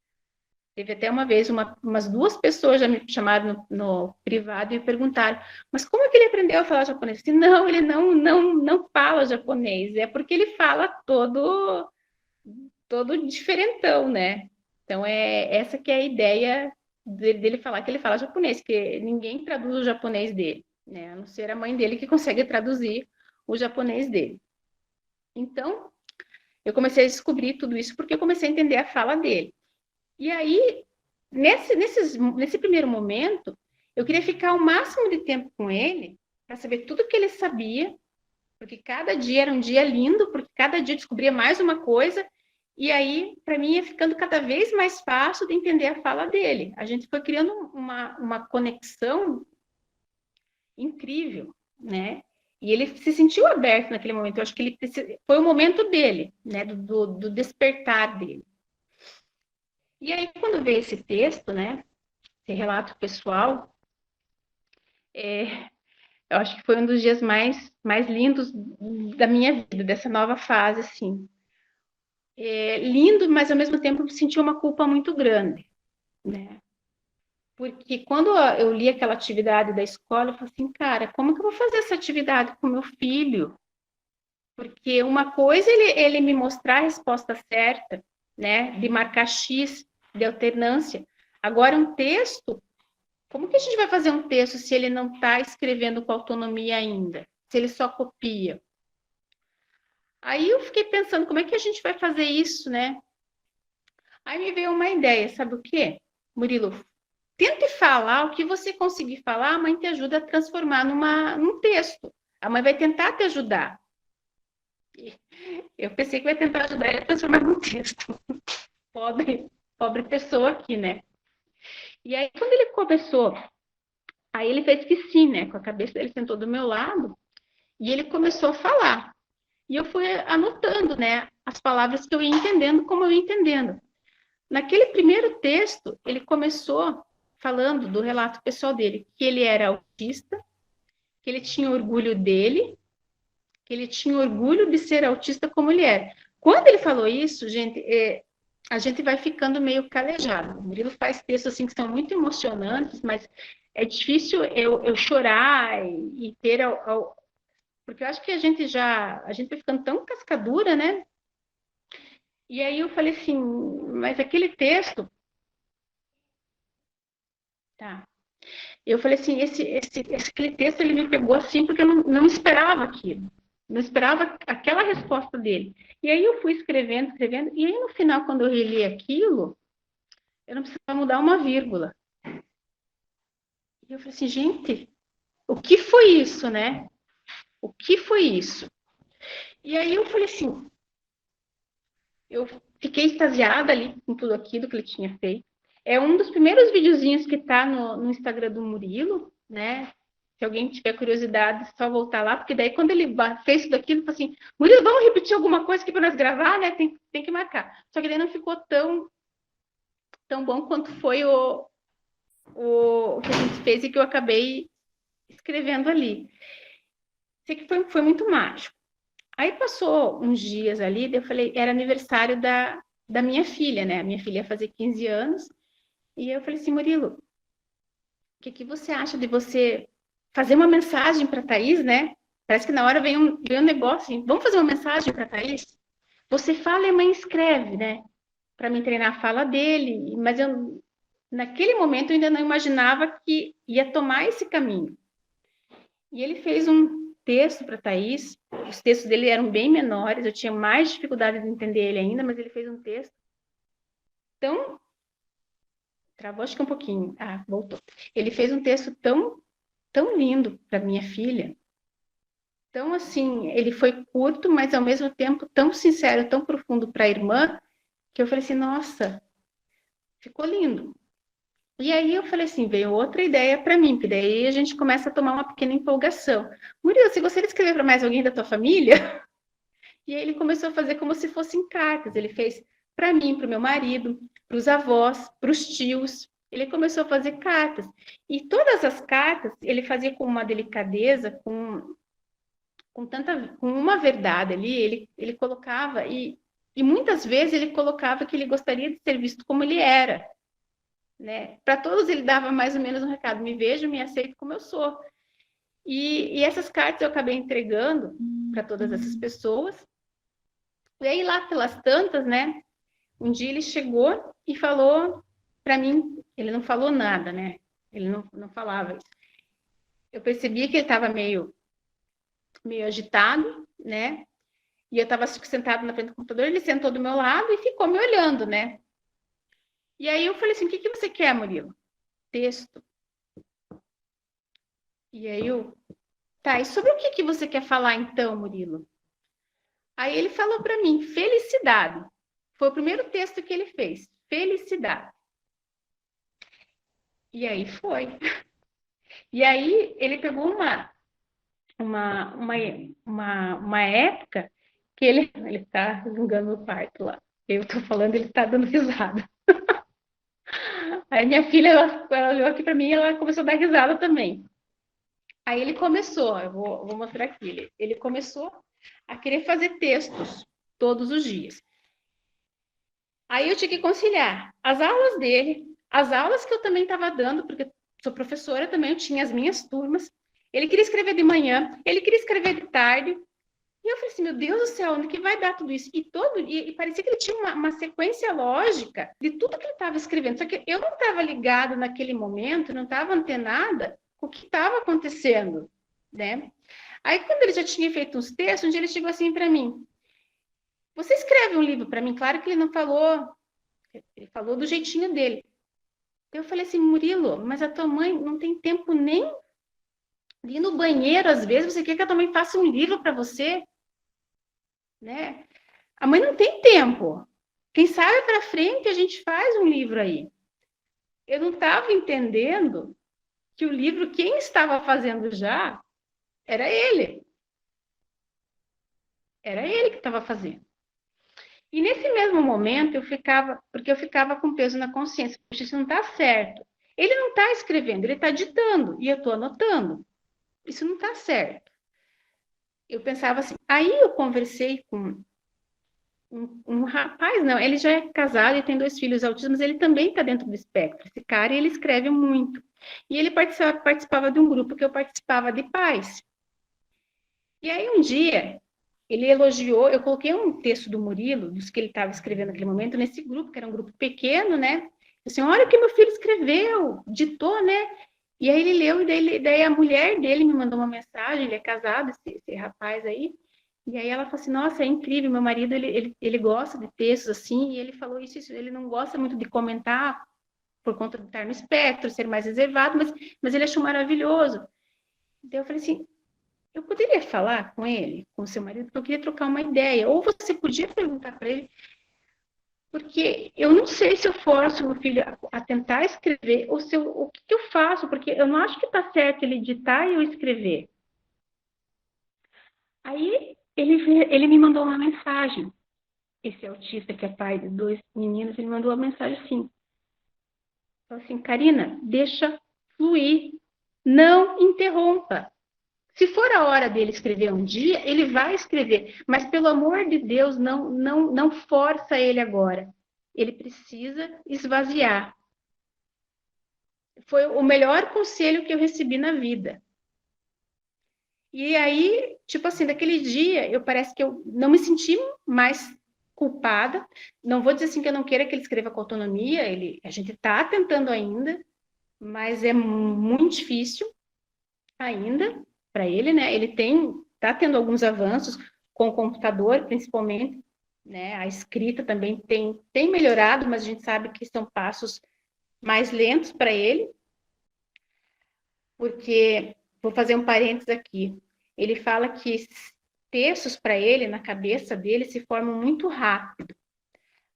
Teve até uma vez, umas 2 pessoas já me chamaram no privado e perguntaram, mas como é que ele aprendeu a falar japonês? Disse, não, ele não fala japonês, é porque ele fala todo diferentão, né? Então, essa que é a ideia dele falar que ele fala japonês, que ninguém traduz o japonês dele, né? A não ser a mãe dele que consegue traduzir o japonês dele. Então, eu comecei a descobrir tudo isso porque eu comecei a entender a fala dele. E aí, nesse primeiro momento, eu queria ficar o máximo de tempo com ele para saber tudo que ele sabia, porque cada dia era um dia lindo, porque cada dia eu descobria mais uma coisa, e aí, para mim, ia ficando cada vez mais fácil de entender a fala dele. A gente foi criando uma conexão incrível, né? E ele se sentiu aberto naquele momento. Eu acho que foi o momento dele, né? Do despertar dele. E aí, quando veio esse texto, né, esse relato pessoal, eu acho que foi um dos dias mais lindos da minha vida, dessa nova fase, assim. Lindo, mas ao mesmo tempo eu senti uma culpa muito grande, né? Porque quando eu li aquela atividade da escola, eu falei assim, cara, como que eu vou fazer essa atividade com meu filho? Porque uma coisa é ele me mostrar a resposta certa, né, de marcar X, de alternância. Agora, um texto, como que a gente vai fazer um texto se ele não está escrevendo com autonomia ainda? Se ele só copia? Aí eu fiquei pensando, como é que a gente vai fazer isso, né? Aí me veio uma ideia, sabe o quê? Murilo, tente falar o que você conseguir falar, a mãe te ajuda a transformar num texto. A mãe vai tentar te ajudar. Eu pensei que vai tentar ajudar ele a transformar num texto. Pobre pessoa aqui, né? E aí, quando ele começou, aí ele fez que sim, né? Com a cabeça dele sentou do meu lado e ele começou a falar. E eu fui anotando, né? As palavras que eu ia entendendo, como eu ia entendendo. Naquele primeiro texto, ele começou falando do relato pessoal dele, que ele era autista, que ele tinha orgulho dele, que ele tinha orgulho de ser autista como ele era. Quando ele falou isso, gente, a gente vai ficando meio calejado. O Murilo faz textos assim que são muito emocionantes, mas é difícil eu chorar e ter... Porque eu acho que a gente vai ficando tão cascadura, né? E aí eu falei assim, mas aquele texto... Tá. Eu falei assim, aquele texto ele me pegou assim porque eu não esperava aquilo. Não esperava aquela resposta dele. E aí eu fui escrevendo, e aí no final, quando eu reli aquilo, eu não precisava mudar uma vírgula. E eu falei assim, gente, o que foi isso, né? O que foi isso? E aí eu falei assim, eu fiquei extasiada ali com tudo aquilo que ele tinha feito. É um dos primeiros videozinhos que tá no Instagram do Murilo, né? Se alguém tiver curiosidade, é só voltar lá, porque daí quando ele fez tudo aquilo, falou assim, Murilo, vamos repetir alguma coisa aqui para nós gravar, né? Tem que marcar. Só que daí não ficou tão bom quanto foi o que a gente fez e que eu acabei escrevendo ali. Sei que foi muito mágico. Aí passou uns dias ali, eu falei, era aniversário da minha filha, né? A minha filha ia fazer 15 anos, e eu falei assim, Murilo, o que você acha de você fazer uma mensagem para a Thaís, né? Parece que na hora veio um negócio, assim, vamos fazer uma mensagem para a Thaís? Você fala e a mãe escreve, né? Para me treinar a fala dele, mas naquele momento eu ainda não imaginava que ia tomar esse caminho. E ele fez um texto para a Thaís, os textos dele eram bem menores, eu tinha mais dificuldade de entender ele ainda, mas ele fez um texto tão... Travou acho que um pouquinho. Ah, voltou. Ele fez um texto tão lindo para minha filha. Então, assim, ele foi curto, mas ao mesmo tempo tão sincero, tão profundo para a irmã, que eu falei assim, nossa, ficou lindo. E aí eu falei assim, veio outra ideia para mim, porque daí a gente começa a tomar uma pequena empolgação. Murilo, você gostaria de escrever para mais alguém da tua família? E aí ele começou a fazer como se fossem cartas. Ele fez para mim, para o meu marido, para os avós, para os tios. Ele começou a fazer cartas. E todas as cartas ele fazia com uma delicadeza, com uma verdade ali. Ele colocava, e muitas vezes ele colocava que ele gostaria de ser visto como ele era. Né? Para todos ele dava mais ou menos um recado: me vejo, me aceito como eu sou. E essas cartas eu acabei entregando para todas essas pessoas. E aí lá pelas tantas, né? Um dia ele chegou e falou para mim, ele não falou nada, né? Ele não falava isso. Eu percebia que ele estava meio agitado, né? E eu estava sentado na frente do computador, ele sentou do meu lado e ficou me olhando, né? E aí eu falei assim, o que você quer, Murilo? Texto. E aí tá, e sobre o que você quer falar então, Murilo? Aí ele falou para mim, felicidade. Foi o primeiro texto que ele fez, felicidade. E aí foi. E aí ele pegou uma época que ele tá zingando no quarto lá. Eu tô falando, ele tá dando risada. Aí minha filha, ela olhou aqui para mim e ela começou a dar risada também. Aí ele começou, eu vou mostrar aqui, ele começou a querer fazer textos todos os dias. Aí eu tinha que conciliar as aulas dele, as aulas que eu também estava dando, porque sou professora também, eu tinha as minhas turmas. Ele queria escrever de manhã, ele queria escrever de tarde. E eu falei assim, meu Deus do céu, onde que vai dar tudo isso? E parecia que ele tinha uma sequência lógica de tudo que ele estava escrevendo. Só que eu não estava ligada naquele momento, não estava antenada com o que estava acontecendo, né? Aí, quando ele já tinha feito uns textos, um dia ele chegou assim para mim, você escreve um livro para mim? Claro que ele não falou, ele falou do jeitinho dele. Eu falei assim, Murilo, mas a tua mãe não tem tempo nem de ir no banheiro, às vezes, você quer que a tua mãe faça um livro para você? Né? A mãe não tem tempo. Quem sabe para frente a gente faz um livro aí. Eu não estava entendendo que o livro, quem estava fazendo já, era ele. Era ele que estava fazendo. E nesse mesmo momento porque eu ficava com peso na consciência, puxa, isso não está certo. Ele não está escrevendo, ele está ditando, e eu estou anotando. Isso não está certo. Eu pensava assim, aí eu conversei com um rapaz, não, ele já é casado e tem 2 filhos autistas, mas ele também está dentro do espectro. Esse cara, ele escreve muito. E ele participava de um grupo que eu participava de pais. E aí um dia ele elogiou, eu coloquei um texto do Murilo, dos que ele estava escrevendo naquele momento, nesse grupo, que era um grupo pequeno, né? Assim, olha o que meu filho escreveu, ditou, né? E aí ele leu, e daí a mulher dele me mandou uma mensagem, ele é casado, esse rapaz aí, e aí ela falou assim, nossa, é incrível, meu marido, ele gosta de textos assim, e ele falou isso, ele não gosta muito de comentar, por conta de estar no espectro, ser mais reservado, mas ele achou maravilhoso. Então eu falei assim, eu poderia falar com ele, com o seu marido, porque eu queria trocar uma ideia. Ou você podia perguntar para ele, porque eu não sei se eu forço meu filho a tentar escrever, ou se o que eu faço, porque eu não acho que está certo ele ditar e eu escrever. Aí ele me mandou uma mensagem. Esse autista que é pai de 2 meninos, ele mandou uma mensagem assim. Falou assim, Karina, deixa fluir, não interrompa. Se for a hora dele escrever um dia, ele vai escrever, mas pelo amor de Deus, não força ele agora. Ele precisa esvaziar. Foi o melhor conselho que eu recebi na vida. E aí, tipo assim, daquele dia, parece que eu não me senti mais culpada. Não vou dizer assim que eu não queira que ele escreva com autonomia, a gente está tentando ainda, mas é muito difícil ainda para ele, né? Ele está tendo alguns avanços com o computador, principalmente, né? A escrita também tem melhorado, mas a gente sabe que são passos mais lentos para ele, porque, vou fazer um parênteses aqui, ele fala que textos para ele, na cabeça dele, se formam muito rápido,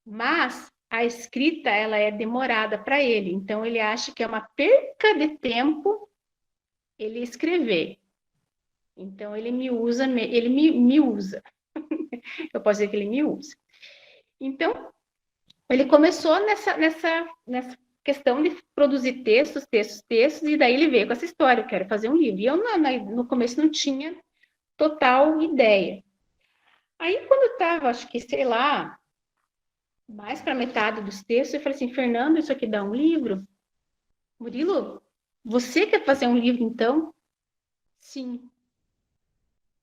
mas a escrita, ela é demorada para ele, então ele acha que é uma perca de tempo ele escrever. Então, ele me usa. Eu posso dizer que ele me usa. Então, ele começou nessa questão de produzir textos, e daí ele veio com essa história, eu quero fazer um livro. E eu, no começo, não tinha total ideia. Aí, quando eu estava, acho que, sei lá, mais para metade dos textos, eu falei assim, Fernando, isso aqui dá um livro? Murilo, você quer fazer um livro, então? Sim.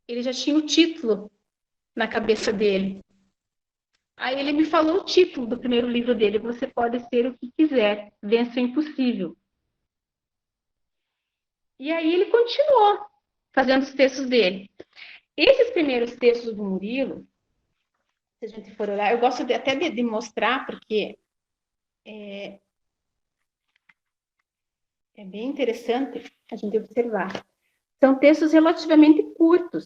Ele já tinha o título na cabeça dele. Aí ele me falou o título do primeiro livro dele, Você Pode Ser o que Quiser, Vença o Impossível. E aí ele continuou fazendo os textos dele. Esses primeiros textos do Murilo, se a gente for olhar, eu gosto até de mostrar, porque é bem interessante a gente observar. São textos relativamente curtos.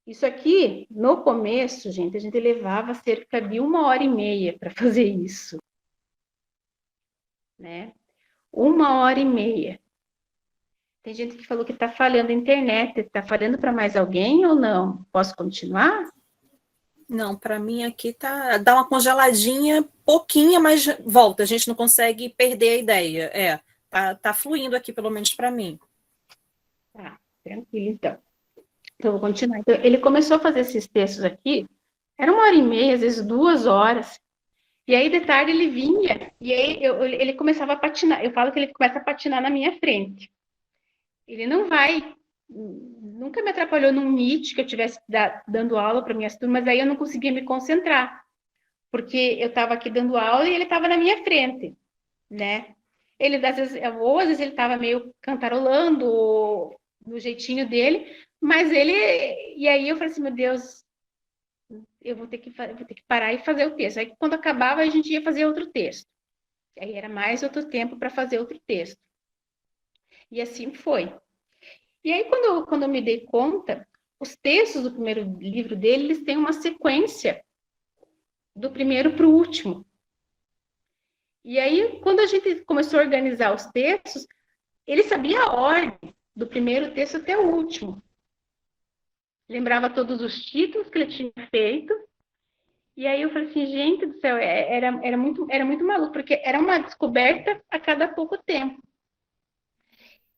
Isso aqui, no começo, gente, a gente levava cerca de 1h30 para fazer isso. Né? 1h30. Tem gente que falou que está falhando a internet. Está falhando para mais alguém ou não? Posso continuar? Não, para mim aqui dá uma congeladinha, pouquinha, mas volta. A gente não consegue perder a ideia. Tá fluindo aqui, pelo menos para mim. Tá, tranquilo, então. Então, eu vou continuar. Então, ele começou a fazer esses textos aqui, era 1h30, às vezes 2 horas. E aí, de tarde, ele vinha, e aí ele começava a patinar. Eu falo que ele começa a patinar na minha frente. Ele não vai, nunca me atrapalhou num Meet que eu estivesse dando aula para minhas turmas, mas aí eu não conseguia me concentrar, porque eu estava aqui dando aula e ele estava na minha frente, né? Ele, às vezes ele estava meio cantarolando, no jeitinho dele, mas e aí eu falei assim, meu Deus, eu vou ter que parar e fazer o texto. Aí quando acabava, a gente ia fazer outro texto. Aí era mais outro tempo para fazer outro texto. E assim foi. E aí, quando eu me dei conta, os textos do primeiro livro dele, eles têm uma sequência do primeiro para o último. E aí, quando a gente começou a organizar os textos, ele sabia a ordem do primeiro texto até o último. Lembrava todos os títulos que ele tinha feito. E aí eu falei assim, gente do céu, era muito maluco, porque era uma descoberta a cada pouco tempo.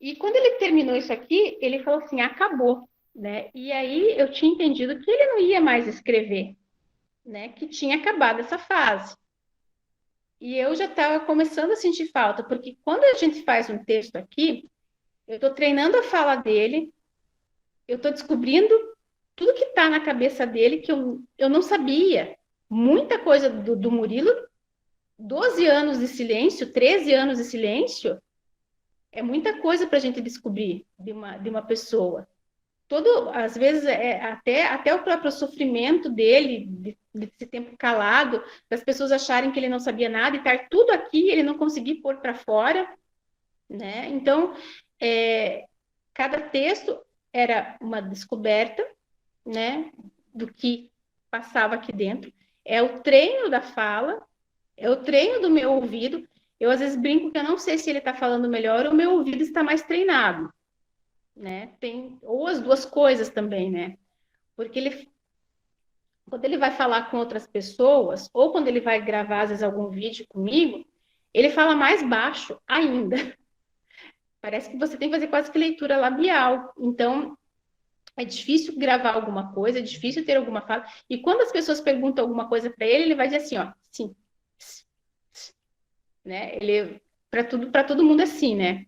E quando ele terminou isso aqui, ele falou assim, acabou, né? E aí eu tinha entendido que ele não ia mais escrever, né? Que tinha acabado essa fase. E eu já estava começando a sentir falta, porque quando a gente faz um texto aqui, eu estou treinando a fala dele, eu estou descobrindo tudo que está na cabeça dele que eu não sabia. Muita coisa do Murilo, 12 anos de silêncio, 13 anos de silêncio, é muita coisa para a gente descobrir de uma pessoa. Às vezes, até o próprio sofrimento dele, desse tempo calado, das pessoas acharem que ele não sabia nada e estar tudo aqui, ele não conseguir pôr para fora, né? Então, cada texto era uma descoberta, né, do que passava aqui dentro. É o treino da fala, é o treino do meu ouvido. Eu às vezes brinco que eu não sei se ele está falando melhor ou o meu ouvido está mais treinado, né? Ou as duas coisas também, né? Porque quando ele vai falar com outras pessoas, ou quando ele vai gravar, às vezes, algum vídeo comigo, ele fala mais baixo ainda. Parece que você tem que fazer quase que leitura labial. Então, é difícil gravar alguma coisa, é difícil ter alguma fala. E quando as pessoas perguntam alguma coisa para ele, ele vai dizer assim, ó, sim, né? Ele para todo mundo é sim, né?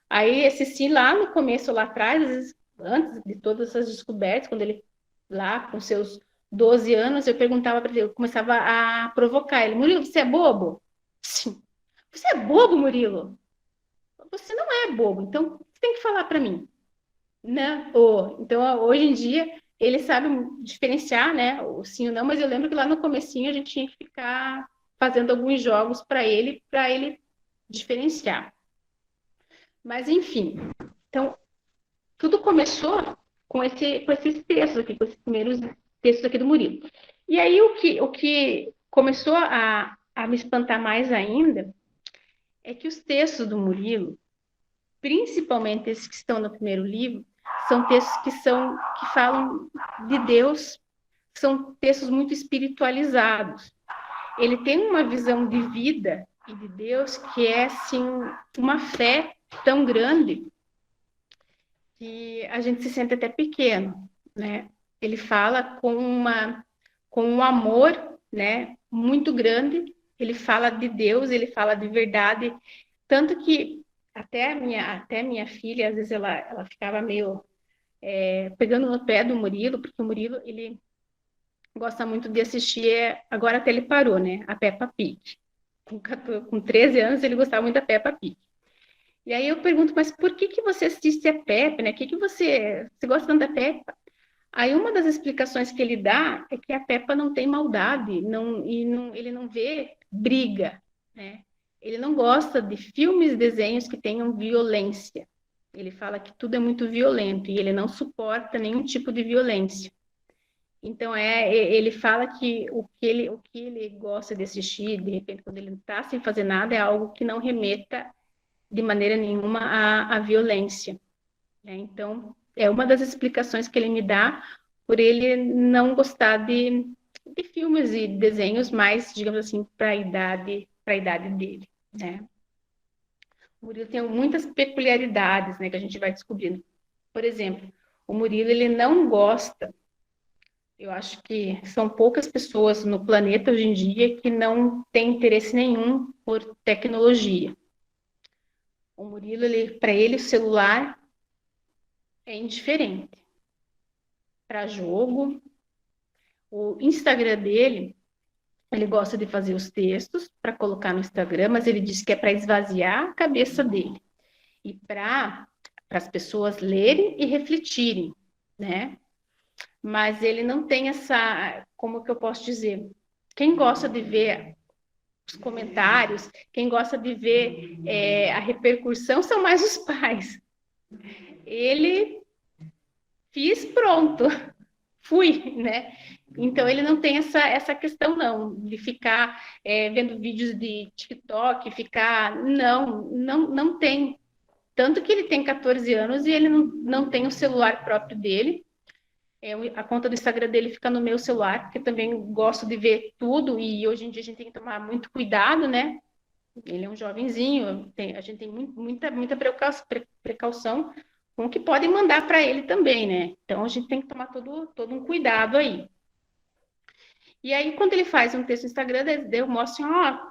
Aí esse sim lá no começo, lá atrás, às vezes, antes de todas essas descobertas, quando ele lá com seus 12 anos, eu perguntava para ele, eu começava a provocar ele, Murilo, você é bobo? Sim. Você é bobo, Murilo? Você não é bobo, então você tem que falar para mim, né? Então, hoje em dia, ele sabe diferenciar, né? O sim ou não, mas eu lembro que lá no comecinho a gente tinha que ficar fazendo alguns jogos para ele diferenciar. Mas, enfim, então, tudo começou com esses textos aqui, com esses primeiros textos aqui do Murilo. E aí, o que começou a me espantar mais ainda é que os textos do Murilo, principalmente esses que estão no primeiro livro, são textos que falam de Deus, são textos muito espiritualizados. Ele tem uma visão de vida e de Deus que é, assim, uma fé tão grande que a gente se sente até pequeno, né? Ele fala com um amor, né, muito grande. Ele fala de Deus, ele fala de verdade, tanto que até minha filha, às vezes ela ficava meio pegando no pé do Murilo, porque o Murilo, ele gosta muito de assistir, agora até ele parou, né, a Peppa Pig. Com 13 anos, ele gostava muito da Peppa Pig. E aí eu pergunto, mas por que você assiste a Peppa, né? Que você gosta tanto da Peppa? Aí uma das explicações que ele dá é que a Peppa não tem maldade, ele não vê briga, né? Ele não gosta de filmes, desenhos que tenham violência. Ele fala que tudo é muito violento e ele não suporta nenhum tipo de violência. Então, ele fala que o que ele gosta de assistir, de repente, quando ele está sem fazer nada, é algo que não remeta de maneira nenhuma à violência, né? Então, é uma das explicações que ele me dá por ele não gostar de filmes e desenhos mais, digamos assim, para a idade dele, né? O Murilo tem muitas peculiaridades, né, que a gente vai descobrindo. Por exemplo, o Murilo, ele não gosta, eu acho que são poucas pessoas no planeta hoje em dia que não têm interesse nenhum por tecnologia. O Murilo, para ele, o celular é indiferente. Para jogo, o Instagram dele, ele gosta de fazer os textos para colocar no Instagram, mas ele diz que é para esvaziar a cabeça dele e para as pessoas lerem e refletirem, né? Mas ele não tem essa, como que eu posso dizer? Quem gosta de ver os comentários, quem gosta de ver a repercussão são mais os pais. Ele fiz, pronto, fui, né? Então ele não tem essa questão não de ficar vendo vídeos de TikTok, não tem. Tanto que ele tem 14 anos e ele não tem o celular próprio dele. A conta do Instagram dele fica no meu celular, porque eu também gosto de ver tudo e hoje em dia a gente tem que tomar muito cuidado, né? Ele é um jovenzinho, a gente tem muita precaução com o que podem mandar para ele também, né? Então a gente tem que tomar todo um cuidado aí. E aí, quando ele faz um texto no Instagram, eu mostro assim,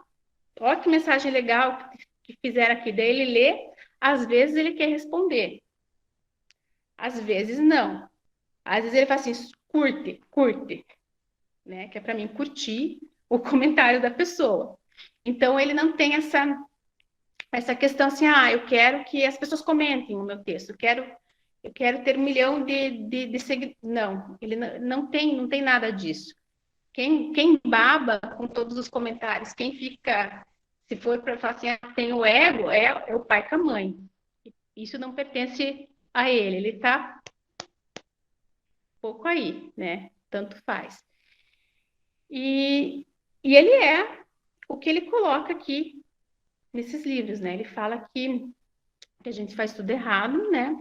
ó que mensagem legal que fizeram aqui. Daí ele lê, às vezes ele quer responder, às vezes não. Às vezes ele fala assim, curte, né? Que é para mim curtir o comentário da pessoa. Então ele não tem essa questão assim, eu quero que as pessoas comentem o meu texto, eu quero ter 1 milhão de seguidores. Não, ele não tem nada disso. Quem baba com todos os comentários, quem fica, se for para falar assim, tem o ego, é o pai com a mãe. Isso não pertence a ele. Ele está pouco aí, né? Tanto faz. E ele é o que ele coloca aqui nesses livros, né? Ele fala que a gente faz tudo errado, né?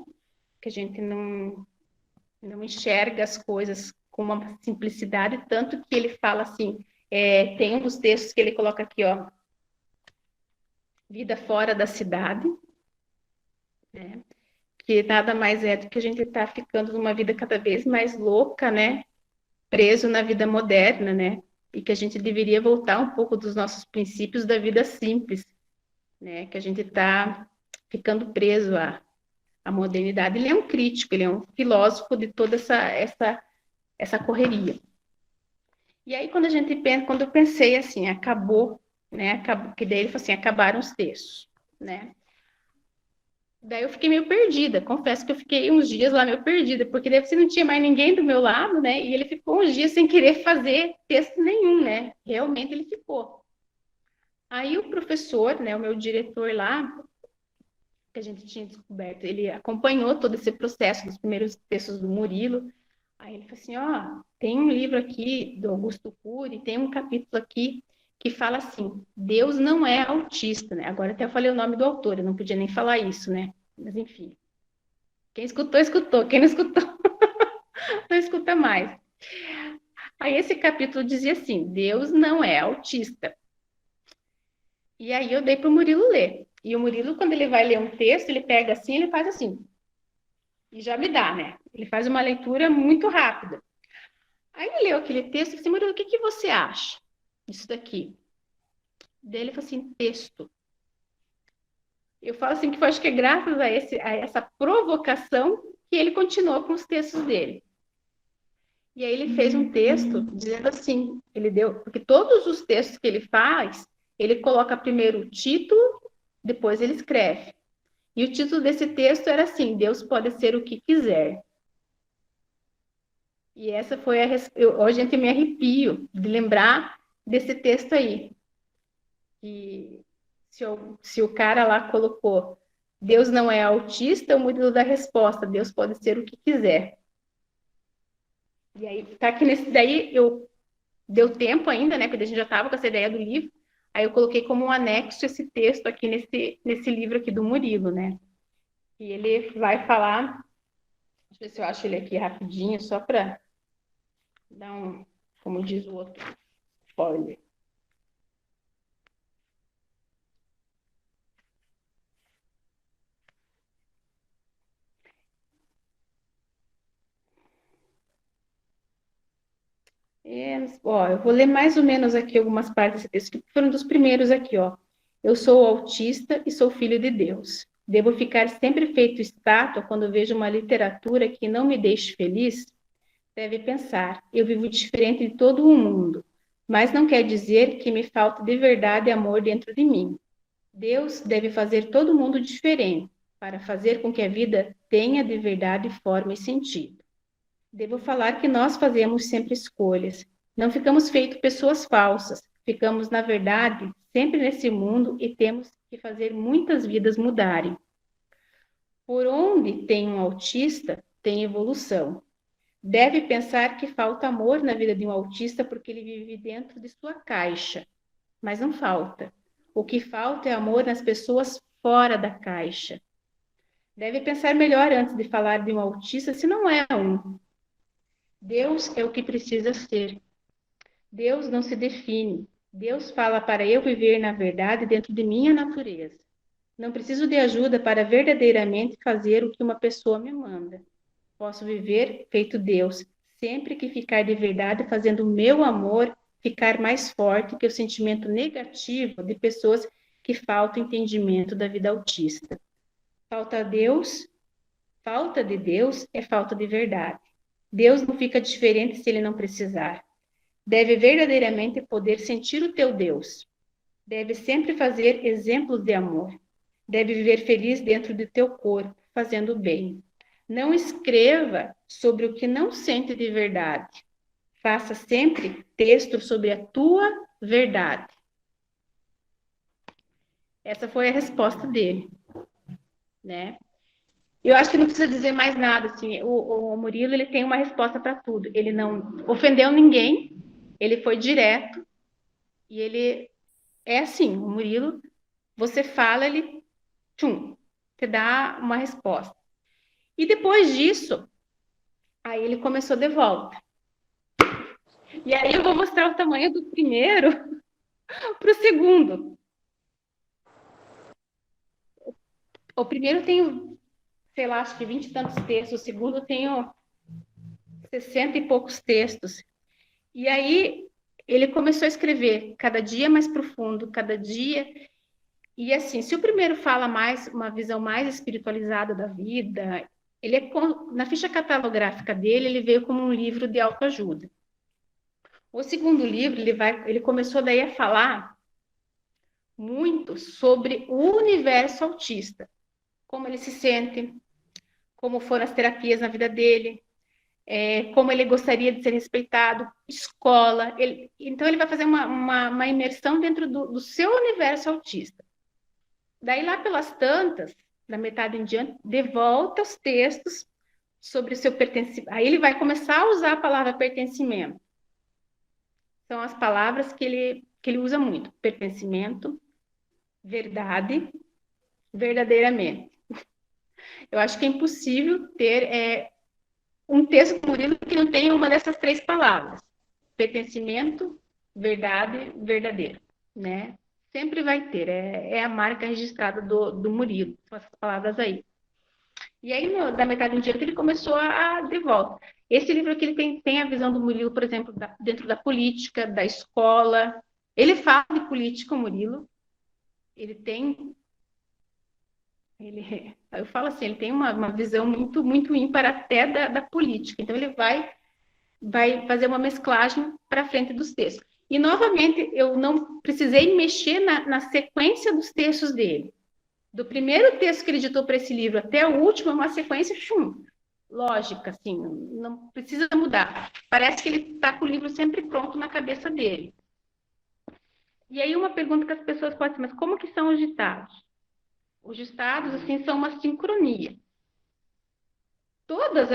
Que a gente não enxerga as coisas com uma simplicidade, tanto que ele fala assim, tem um dos textos que ele coloca aqui, ó, vida fora da cidade, né? Que nada mais é do que a gente está ficando numa vida cada vez mais louca, né? Preso na vida moderna, né? E que a gente deveria voltar um pouco dos nossos princípios da vida simples, né? Que a gente está ficando preso à modernidade. Ele é um crítico, ele é um filósofo de toda essa correria. E aí, quando a gente pensa, quando eu pensei assim, acabou, né? Acabou, que daí ele falou assim, acabaram os textos, né? Daí eu fiquei meio perdida, confesso que eu fiquei uns dias lá meio perdida, porque daí você não tinha mais ninguém do meu lado, né? E ele ficou uns dias sem querer fazer texto nenhum, né? Realmente ele ficou. Aí o professor, né, o meu diretor lá, que a gente tinha descoberto, ele acompanhou todo esse processo dos primeiros textos do Murilo. Aí ele falou assim, ó, tem um livro aqui do Augusto Cury, tem um capítulo aqui que fala assim, Deus não é autista, né? Agora até eu falei o nome do autor, eu não podia nem falar isso, né? Mas enfim. Quem escutou, escutou. Quem não escutou, não escuta mais. Aí esse capítulo dizia assim, Deus não é autista. E aí eu dei para o Murilo ler. E o Murilo, quando ele vai ler um texto, ele pega assim, ele faz assim. E já me dá, né? Ele faz uma leitura muito rápida. Aí ele leu aquele texto e disse, Murilo, o que você acha disso daqui? Daí ele falou assim, texto. Eu falo assim que eu acho que é graças a essa provocação que ele continuou com os textos dele. E aí ele fez um texto dizendo assim, ele deu, porque todos os textos que ele faz, ele coloca primeiro o título, depois ele escreve. E o título desse texto era assim, Deus pode ser o que quiser. E essa foi hoje a gente me arrepio de lembrar desse texto aí. E se o cara lá colocou, Deus não é autista, o Murilo da resposta, Deus pode ser o que quiser. E aí, tá aqui nesse daí, deu tempo ainda, né? Porque a gente já estava com essa ideia do livro. Aí eu coloquei como um anexo esse texto aqui nesse livro aqui do Murilo, né? E ele vai falar, deixa eu ver se eu acho ele aqui rapidinho, só para dar um, como diz o outro, spoiler. Ó, eu vou ler mais ou menos aqui algumas partes desse texto, que foram dos primeiros aqui, ó. Eu sou autista e sou filho de Deus. Devo ficar sempre feito estátua quando vejo uma literatura que não me deixe feliz? Deve pensar, eu vivo diferente de todo o mundo, mas não quer dizer que me falta de verdade e amor dentro de mim. Deus deve fazer todo mundo diferente, para fazer com que a vida tenha de verdade forma e sentido. Devo falar que nós fazemos sempre escolhas. Não ficamos feitos pessoas falsas. Ficamos, na verdade, sempre nesse mundo e temos que fazer muitas vidas mudarem. Por onde tem um autista, tem evolução. Deve pensar que falta amor na vida de um autista porque ele vive dentro de sua caixa. Mas não falta. O que falta é amor nas pessoas fora da caixa. Deve pensar melhor antes de falar de um autista se não é um. Deus é o que precisa ser. Deus não se define. Deus fala para eu viver na verdade dentro de minha natureza. Não preciso de ajuda para verdadeiramente fazer o que uma pessoa me manda. Posso viver feito Deus, sempre que ficar de verdade fazendo o meu amor ficar mais forte que o sentimento negativo de pessoas que faltam entendimento da vida autista. Falta de Deus é falta de verdade. Deus não fica diferente se ele não precisar. Deve verdadeiramente poder sentir o teu Deus. Deve sempre fazer exemplos de amor. Deve viver feliz dentro do teu corpo, fazendo o bem. Não escreva sobre o que não sente de verdade. Faça sempre texto sobre a tua verdade. Essa foi a resposta dele, né? eu acho que não precisa dizer mais nada, assim, o Murilo, ele tem uma resposta para tudo, ele não ofendeu ninguém, ele foi direto, e ele é assim, o Murilo, você fala, ele, tchum, te dá uma resposta. E depois disso, aí ele começou de volta. E aí eu vou mostrar o tamanho do primeiro para o segundo. O primeiro tem, sei lá, acho que 20 e tantos textos, o segundo tem 60 e poucos textos. E aí ele começou a escrever cada dia mais profundo, cada dia. E assim, se o primeiro fala mais, uma visão mais espiritualizada da vida, ele é, na ficha catalográfica dele, ele veio como um livro de autoajuda. O segundo livro, ele começou daí a falar muito sobre o universo autista, como ele se sente, como foram as terapias na vida dele, como ele gostaria de ser respeitado, escola. Então, ele vai fazer uma imersão dentro do seu universo autista. Daí, lá pelas tantas, da metade em diante, de volta aos textos sobre o seu pertencimento. Aí ele vai começar a usar a palavra pertencimento. São as palavras que ele usa muito. Pertencimento, verdade, verdadeiramente. Eu acho que é impossível ter um texto do Murilo que não tenha uma dessas três palavras. Pertencimento, verdade, verdadeiro, né? Sempre vai ter, é a marca registrada do Murilo, são essas palavras aí. E aí, da metade em diante, ele começou a de volta. Esse livro aqui, ele tem a visão do Murilo, por exemplo, dentro da política, da escola. Ele fala de política, o Murilo. Eu falo assim, ele tem uma visão muito, muito ímpar até da política. Então, ele vai fazer uma mesclagem para frente dos textos. E, novamente, eu não precisei mexer na sequência dos textos dele. Do primeiro texto que ele editou para esse livro até o último, é uma sequência lógica, assim, não precisa mudar. Parece que ele está com o livro sempre pronto na cabeça dele. E aí uma pergunta que as pessoas podem dizer, mas como que são os ditados? Os ditados, assim, são uma sincronia. Todas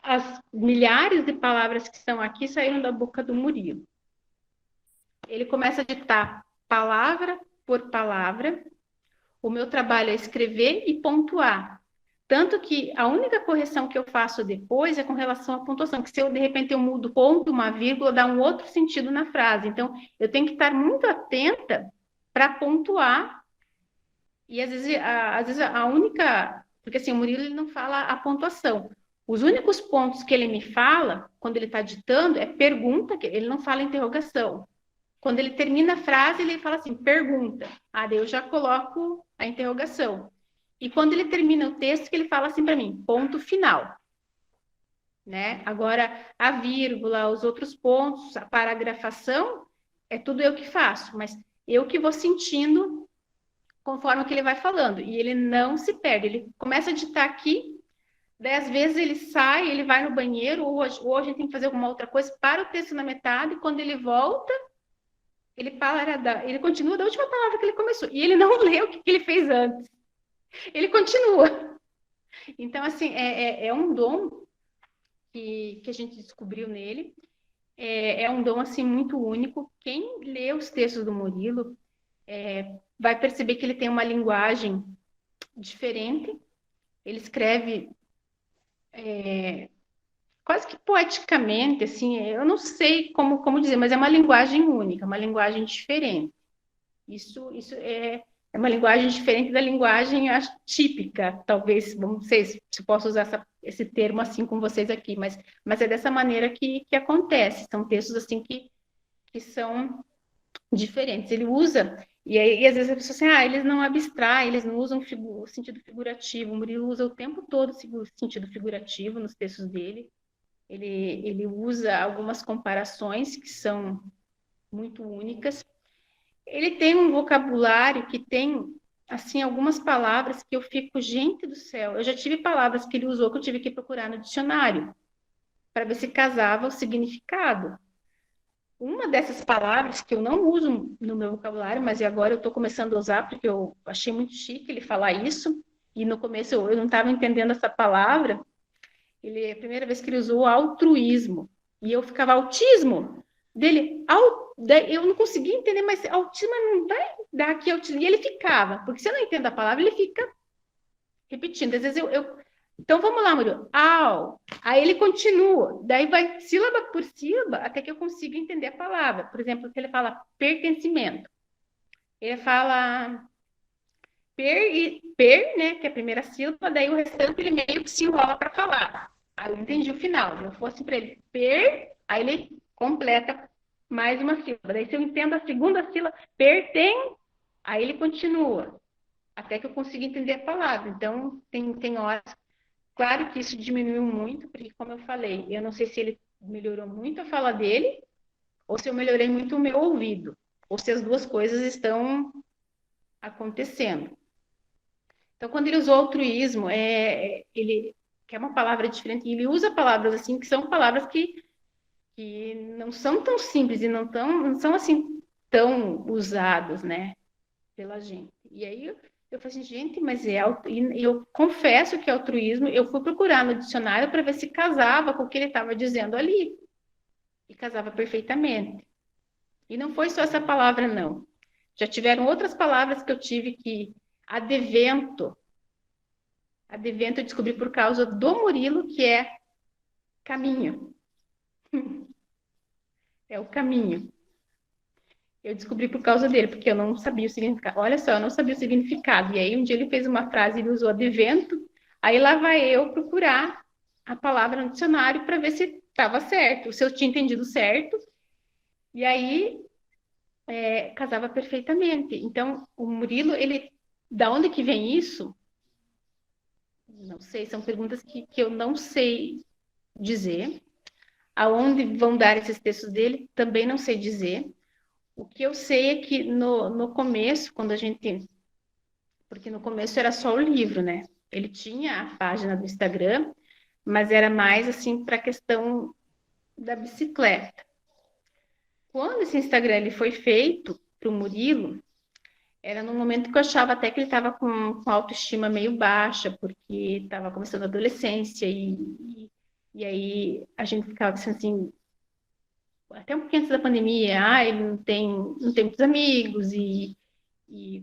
as milhares de palavras que estão aqui saíram da boca do Murilo. Ele começa a ditar palavra por palavra. O meu trabalho é escrever e pontuar. Tanto que a única correção que eu faço depois é com relação à pontuação, que se eu, de repente, eu mudo ponto, uma vírgula, dá um outro sentido na frase. Então, eu tenho que estar muito atenta para pontuar. E, às vezes, a única... Porque, assim, o Murilo ele não fala a pontuação. Os únicos pontos que ele me fala, quando ele está ditando, é pergunta, ele não fala interrogação. Quando ele termina a frase, ele fala assim, pergunta. Daí eu já coloco a interrogação. E quando ele termina o texto, que ele fala assim para mim, ponto final. Né? Agora, a vírgula, os outros pontos, a paragrafação, é tudo eu que faço, mas eu que vou sentindo conforme o que ele vai falando. E ele não se perde, ele começa a ditar aqui, 10 vezes ele sai, ele vai no banheiro, ou a gente tem que fazer alguma outra coisa, para o texto na metade, e quando ele volta, ele continua da última palavra que ele começou. E ele não lê o que ele fez antes. Ele continua. Então, assim, é um dom que a gente descobriu nele. É um dom, assim, muito único. Quem lê os textos do Murilo vai perceber que ele tem uma linguagem diferente. Ele escreve quase que poeticamente, assim, eu não sei como dizer, mas é uma linguagem única, uma linguagem diferente. Isso é uma linguagem diferente da linguagem, eu acho, típica, talvez, não sei se posso usar esse termo assim com vocês aqui, mas é dessa maneira que acontece. São textos assim que são diferentes. Ele usa, e às vezes a pessoa assim, eles não abstraem, eles não usam o sentido figurativo. O Murilo usa o tempo todo o sentido figurativo nos textos dele. Ele usa algumas comparações que são muito únicas. Ele tem um vocabulário que tem, assim, algumas palavras que eu fico, gente do céu, eu já tive palavras que ele usou que eu tive que procurar no dicionário para ver se casava o significado. Uma dessas palavras que eu não uso no meu vocabulário, mas agora eu estou começando a usar porque eu achei muito chique ele falar isso, E no começo eu não estava entendendo essa palavra. A primeira vez que ele usou altruísmo. E eu ficava autismo. Daí eu não conseguia entender, mas autismo não vai dar aqui autismo. E ele ficava, porque se eu não entendo a palavra, ele fica repetindo. Às vezes então vamos lá, Murilo. Au. Aí ele continua. Daí vai sílaba por sílaba até que eu consiga entender a palavra. Por exemplo, se ele fala pertencimento. Ele fala per, né, que é a primeira sílaba, daí o restante ele meio que se enrola para falar. Aí eu entendi o final. Eu fosse para ele per, aí ele completa mais uma sílaba. Daí se eu entendo a segunda sílaba, perten, aí ele continua, até que eu consiga entender a palavra. Então, tem horas. Claro que isso diminuiu muito, porque, como eu falei, eu não sei se ele melhorou muito a fala dele, ou se eu melhorei muito o meu ouvido, ou se as duas coisas estão acontecendo. Então, quando ele usou altruísmo, ele que é uma palavra diferente, ele usa palavras assim, que são palavras que não são tão simples e não são assim tão usadas, né, pela gente. E aí eu falei assim, gente, mas e eu confesso que altruísmo, eu fui procurar no dicionário para ver se casava com o que ele estava dizendo ali. E casava perfeitamente. E não foi só essa palavra, não. Já tiveram outras palavras que eu tive que advento. Advento eu descobri por causa do Murilo, que é caminho. É o caminho. Eu descobri por causa dele, porque eu não sabia o significado. Olha só, eu não sabia o significado. E aí um dia ele fez uma frase, ele usou advento, aí lá vai eu procurar a palavra no dicionário para ver se estava certo, se eu tinha entendido certo. E aí casava perfeitamente. Então, o Murilo, da onde que vem isso? Não sei, são perguntas que eu não sei dizer. Aonde vão dar esses textos dele, também não sei dizer. O que eu sei é que no começo, quando a gente... Porque no começo era só o livro, né? Ele tinha a página do Instagram, mas era mais, assim, para a questão da bicicleta. Quando esse Instagram ele foi feito para o Murilo, era no momento que eu achava até que ele estava com autoestima meio baixa, porque estava começando a adolescência, e aí a gente ficava assim, até um pouquinho antes da pandemia, ele não tem muitos amigos, e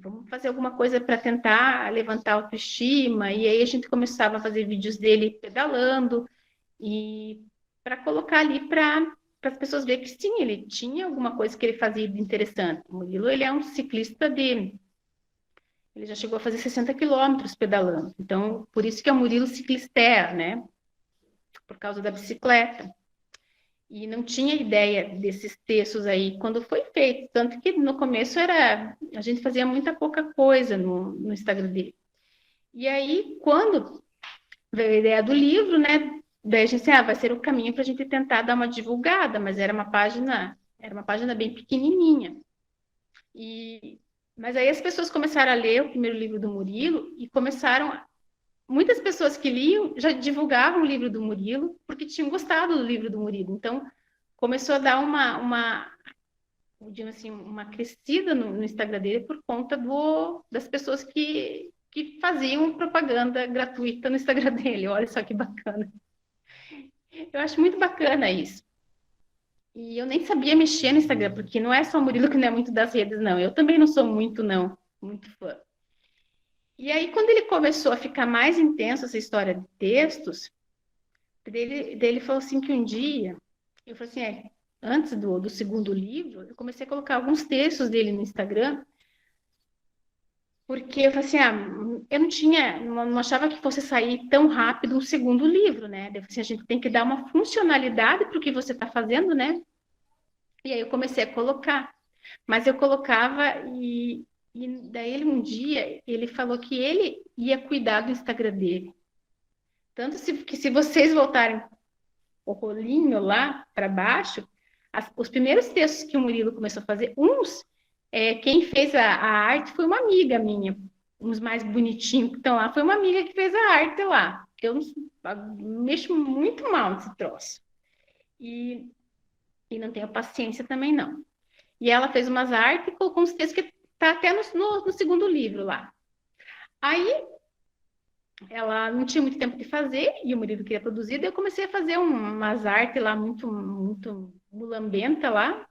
vamos fazer alguma coisa para tentar levantar a autoestima, e aí a gente começava a fazer vídeos dele pedalando, e para colocar ali para as pessoas verem que sim, ele tinha alguma coisa que ele fazia de interessante. O Murilo, ele é um ciclista ele já chegou a fazer 60 quilômetros pedalando. Então, por isso que é o Murilo Ciclister, né? Por causa da bicicleta. E não tinha ideia desses textos aí quando foi feito. Tanto que no começo a gente fazia muita pouca coisa no Instagram dele. E aí, quando veio a ideia do livro, né? Daí a gente disse, vai ser o caminho para a gente tentar dar uma divulgada, mas era uma página bem pequenininha. Mas aí as pessoas começaram a ler o primeiro livro do Murilo e muitas pessoas que liam já divulgavam o livro do Murilo porque tinham gostado do livro do Murilo. Então, começou a dar digamos assim, uma crescida no Instagram dele por conta das pessoas que faziam propaganda gratuita no Instagram dele. Olha só que bacana. Eu acho muito bacana isso. E eu nem sabia mexer no Instagram, porque não é só o Murilo que não é muito das redes, não. Eu também não sou muito, não. Muito fã. E aí, quando ele começou a ficar mais intenso essa história de textos, ele falou assim que um dia, eu falei assim, antes do segundo livro, eu comecei a colocar alguns textos dele no Instagram, porque eu falei assim, eu não achava que fosse sair tão rápido um segundo livro, né? Eu falei assim, a gente tem que dar uma funcionalidade para o que você está fazendo, né? E aí eu comecei a colocar. Mas eu colocava e daí um dia ele falou que ele ia cuidar do Instagram dele. Tanto que se vocês voltarem o rolinho lá para baixo, os primeiros textos que o Murilo começou a fazer, quem fez a arte foi uma amiga minha, uns mais bonitinhos que estão lá, foi uma amiga que fez a arte lá. Eu mexo muito mal nesse troço. E não tenho paciência também, não. E ela fez umas artes e colocou uns textos que tá até no segundo livro lá. Aí, ela não tinha muito tempo de fazer e o Murilo queria produzir, daí eu comecei a fazer umas artes lá muito mulambenta lá.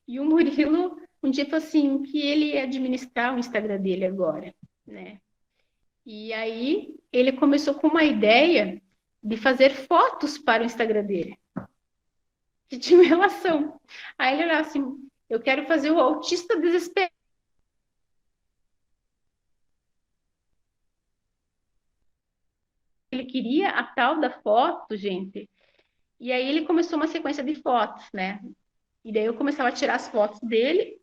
E o Murilo um dia falou assim que ele ia administrar o Instagram dele agora, né? E aí ele começou com uma ideia de fazer fotos para o Instagram dele, que tinha uma relação. Aí ele olhava assim, eu quero fazer o autista desesperado. Ele queria a tal da foto, gente. E aí ele começou uma sequência de fotos, né? E daí eu começava a tirar as fotos dele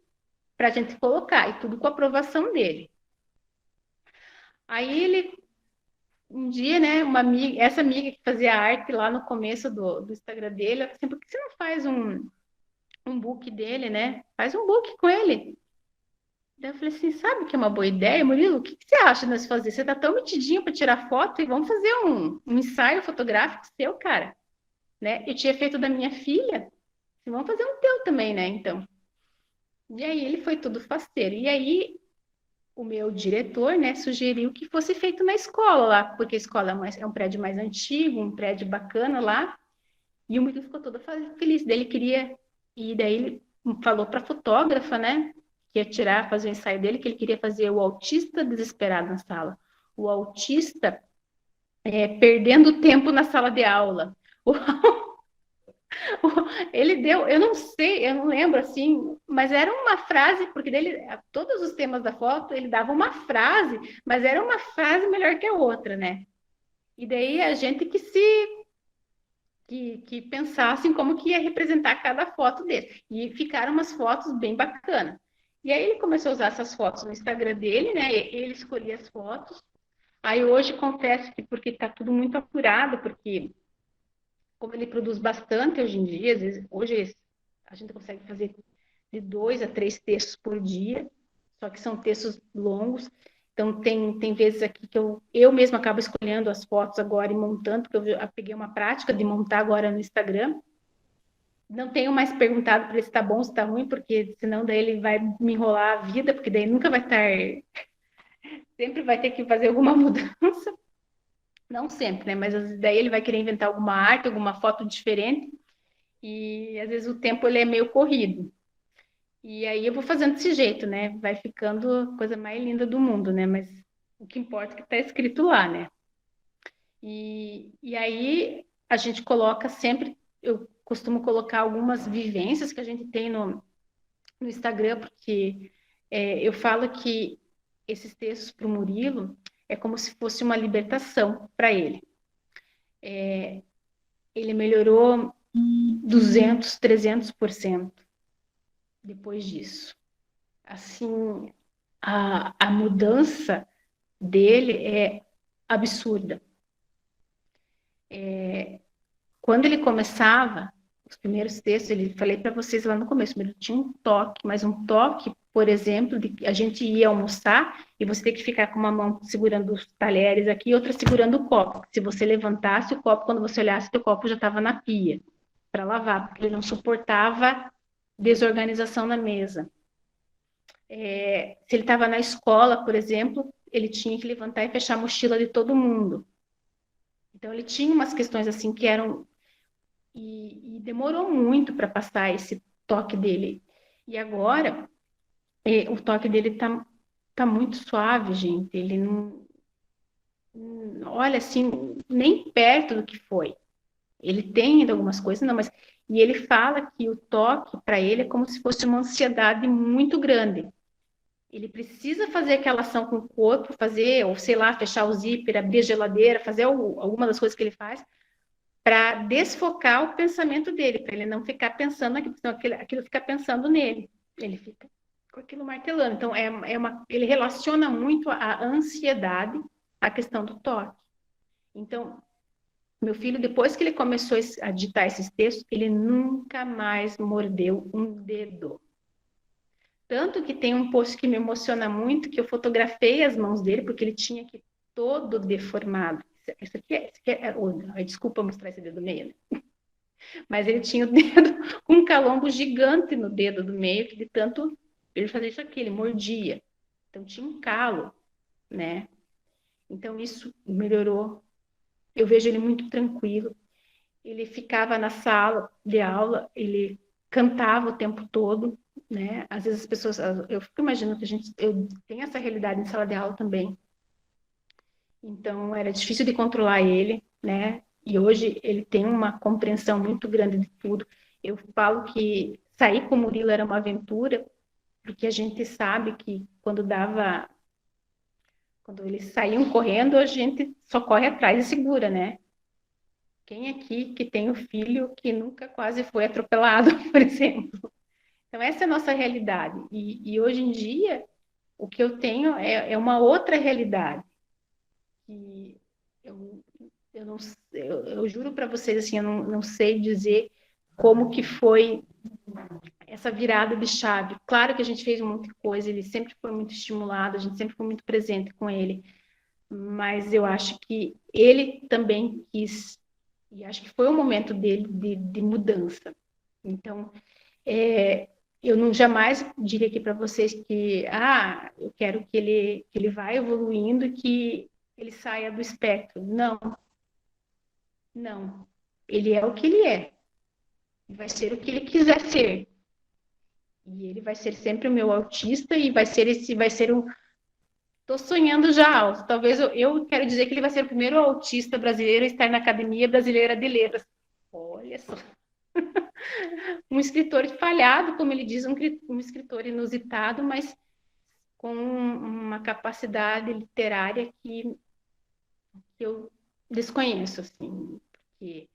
para a gente colocar, e tudo com a aprovação dele. Aí ele, um dia, né, essa amiga que fazia arte lá no começo do Instagram dele, ela falou assim, por que você não faz um book dele, né? Faz um book com ele. Daí eu falei assim, sabe que é uma boa ideia, Murilo? O que você acha de nós fazer? Você tá tão metidinho para tirar foto e vamos fazer um ensaio fotográfico seu, cara, né? Eu tinha feito da minha filha, vamos fazer um teu também, né? Então. E aí ele foi todo faceiro. E aí o meu diretor, né, sugeriu que fosse feito na escola lá, porque a escola é um prédio mais antigo, um prédio bacana lá. E o Murilo ficou todo feliz. Daí ele queria, e daí ele falou para a fotógrafa, né, que ia tirar, fazer o ensaio dele, que ele queria fazer o autista desesperado na sala. O autista perdendo tempo na sala de aula. Ele deu, eu não sei, eu não lembro assim, mas era uma frase, porque dele, todos os temas da foto, ele dava uma frase, mas era uma frase melhor que a outra, né? E daí a gente que pensasse em como que ia representar cada foto dele. E ficaram umas fotos bem bacanas. E aí ele começou a usar essas fotos no Instagram dele, né? Ele escolhia as fotos. Aí hoje confesso que porque está tudo muito apurado, porque como ele produz bastante hoje em dia, às vezes, hoje a gente consegue fazer de 2 a 3 textos por dia, só que são textos longos. Então, tem vezes aqui que eu mesma acabo escolhendo as fotos agora e montando, porque eu peguei uma prática de montar agora no Instagram. Não tenho mais perguntado para ele se está bom, se está ruim, porque senão daí ele vai me enrolar a vida, porque daí nunca vai estar... Sempre vai ter que fazer alguma mudança. Não sempre, né? Mas daí ele vai querer inventar alguma arte, alguma foto diferente. E às vezes o tempo ele é meio corrido. E aí eu vou fazendo desse jeito, né? Vai ficando a coisa mais linda do mundo, né? Mas o que importa é que está escrito lá, né? E aí a gente coloca sempre, eu costumo colocar algumas vivências que a gente tem no Instagram, porque eu falo que esses textos para o Murilo é como se fosse uma libertação para ele. Ele melhorou 200, 300% depois disso. Assim, a mudança dele é absurda. Quando ele começava, os primeiros textos, ele falei para vocês lá no começo, ele tinha um toque, mas um toque, por exemplo, de que a gente ia almoçar e você tem que ficar com uma mão segurando os talheres aqui e outra segurando o copo. Se você levantasse o copo, quando você olhasse, o copo já estava na pia para lavar, porque ele não suportava desorganização na mesa. Se ele estava na escola, por exemplo, ele tinha que levantar e fechar a mochila de todo mundo. Então, ele tinha umas questões assim que eram... E demorou muito para passar esse toque dele. E agora, o toque dele tá muito suave, gente. Ele não... Olha, assim, nem perto do que foi. Ele tem ainda algumas coisas, não, mas... E ele fala que o toque, para ele, é como se fosse uma ansiedade muito grande. Ele precisa fazer aquela ação com o corpo, fazer, ou sei lá, fechar o zíper, abrir a geladeira, fazer alguma das coisas que ele faz, para desfocar o pensamento dele, para ele não ficar pensando naquilo, senão aquilo fica pensando nele. Ele fica com aquilo martelando. Então, ele relaciona muito a ansiedade à questão do toque. Então, meu filho, depois que ele começou a digitar esses textos, ele nunca mais mordeu um dedo. Tanto que tem um post que me emociona muito, que eu fotografei as mãos dele, porque ele tinha aqui todo deformado. Isso aqui desculpa mostrar esse dedo meio, né? Mas ele tinha o dedo com um calombo gigante no dedo do meio, que de tanto ele fazia isso aqui, ele mordia. Então tinha um calo, né? Então, isso melhorou. Eu vejo ele muito tranquilo. Ele ficava na sala de aula, ele cantava o tempo todo, né? Às vezes as pessoas, eu fico imaginando que eu tenho essa realidade em sala de aula também. Então, era difícil de controlar ele, né? E hoje ele tem uma compreensão muito grande de tudo. Eu falo que sair com o Murilo era uma aventura, porque a gente sabe que quando eles saíam correndo, a gente só corre atrás e segura, né? Quem aqui que tem o filho que nunca quase foi atropelado, por exemplo? Então, essa é a nossa realidade. E hoje em dia, o que eu tenho é uma outra realidade. E eu, eu, não, eu juro para vocês, assim, eu não sei dizer como que foi essa virada de chave. Claro que a gente fez muita coisa, ele sempre foi muito estimulado, a gente sempre foi muito presente com ele, mas eu acho que ele também quis, e acho que foi o momento dele de mudança. Então, eu não jamais diria aqui para vocês que, eu quero que ele vá evoluindo e que ele saia do espectro. Não, não. Ele é o que ele é. Vai ser o que ele quiser ser. E ele vai ser sempre o meu autista e vai ser um. Estou sonhando já alto. Talvez eu quero dizer que ele vai ser o primeiro autista brasileiro a estar na Academia Brasileira de Letras. Olha só. Um escritor falhado, como ele diz, um escritor inusitado, mas com uma capacidade literária que eu desconheço, assim, porque...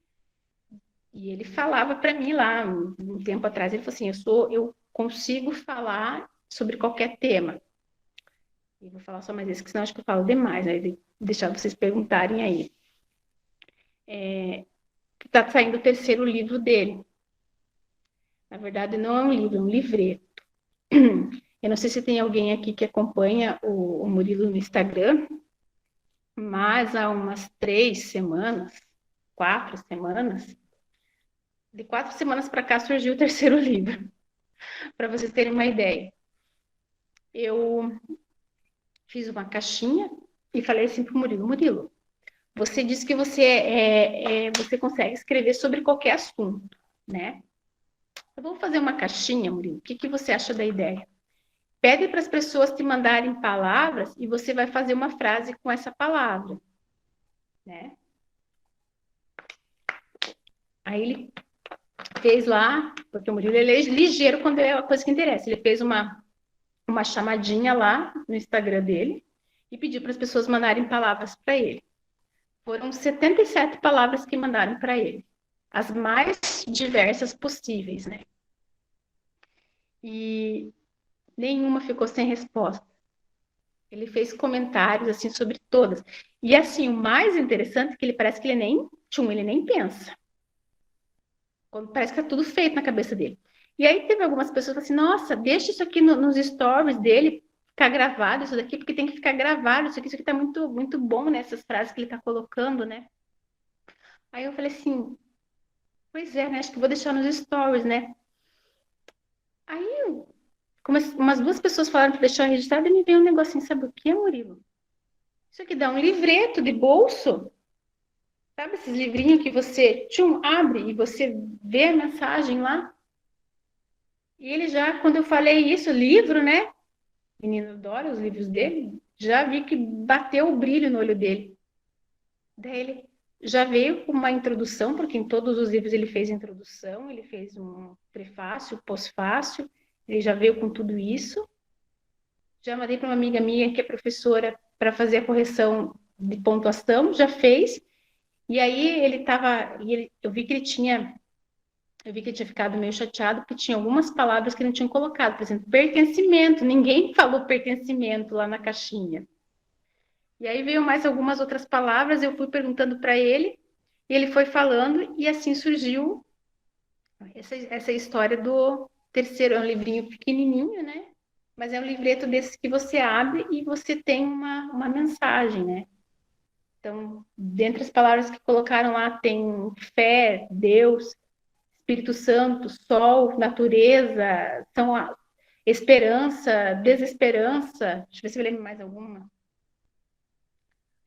E ele falava para mim lá, um tempo atrás, ele falou assim, eu consigo falar sobre qualquer tema. E vou falar só mais isso, que senão acho que eu falo demais, né? Deixar vocês perguntarem aí. Está saindo o terceiro livro dele. Na verdade, não é um livro, é um livreto. Eu não sei se tem alguém aqui que acompanha o Murilo no Instagram, mas há umas 4 semanas, de 4 semanas para cá surgiu o terceiro livro, para vocês terem uma ideia. Eu fiz uma caixinha e falei assim para o Murilo, você disse que você consegue escrever sobre qualquer assunto, né? Eu vou fazer uma caixinha, Murilo, o que você acha da ideia? Pede para as pessoas te mandarem palavras e você vai fazer uma frase com essa palavra, né? Aí ele fez lá, porque o Murilo ele é ligeiro quando é a coisa que interessa. Ele fez uma chamadinha lá no Instagram dele e pediu para as pessoas mandarem palavras para ele. Foram 77 palavras que mandaram para ele. As mais diversas possíveis, né? E nenhuma ficou sem resposta. Ele fez comentários, assim, sobre todas. E, assim, o mais interessante é que ele parece que ele nem pensa. Parece que tá tudo feito na cabeça dele. E aí teve algumas pessoas que falaram assim, nossa, deixa isso aqui nos stories dele ficar gravado, isso daqui, porque tem que ficar gravado, isso aqui tá muito, muito bom, né? Essas frases que ele tá colocando, né? Aí eu falei assim, pois é, né? Acho que vou deixar nos stories, né? Aí umas 2 pessoas falaram para deixar registrado e me veio um negocinho, sabe o que, Murilo? Isso aqui dá um livreto de bolso. Sabe esses livrinhos que você abre e você vê a mensagem lá? E ele já, quando eu falei isso, livro, né? Menino adora os livros dele. Já vi que bateu o brilho no olho dele. Daí ele já veio com uma introdução, porque em todos os livros ele fez introdução, ele fez um prefácio, pós-fácio, ele já veio com tudo isso. Já mandei para uma amiga minha que é professora para fazer a correção de pontuação, já fez. E aí eu vi que ele tinha ficado meio chateado porque tinha algumas palavras que não tinham colocado, por exemplo, pertencimento, ninguém falou pertencimento lá na caixinha. E aí veio mais algumas outras palavras, eu fui perguntando para ele, e ele foi falando, e assim surgiu essa história do terceiro, é um livrinho pequenininho, né? Mas é um livreto desses que você abre e você tem uma mensagem, né? Então, dentre as palavras que colocaram lá, tem fé, Deus, Espírito Santo, sol, natureza, são esperança, desesperança. Deixa eu ver se eu lembro mais alguma.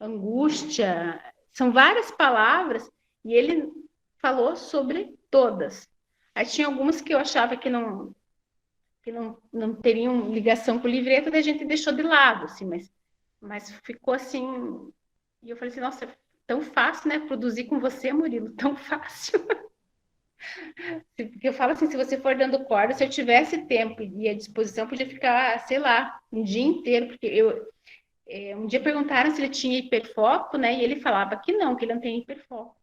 angústia, são várias palavras, e ele falou sobre todas. Aí tinha algumas que eu achava que não teriam ligação com o livreto, daí a gente deixou de lado, assim, mas ficou assim, e eu falei assim, nossa, é tão fácil, né, produzir com você, Murilo, tão fácil. Porque eu falo assim, se você for dando corda, se eu tivesse tempo e à disposição, podia ficar, sei lá, um dia inteiro, porque um dia perguntaram se ele tinha hiperfoco, né, e ele falava que ele não tem hiperfoco.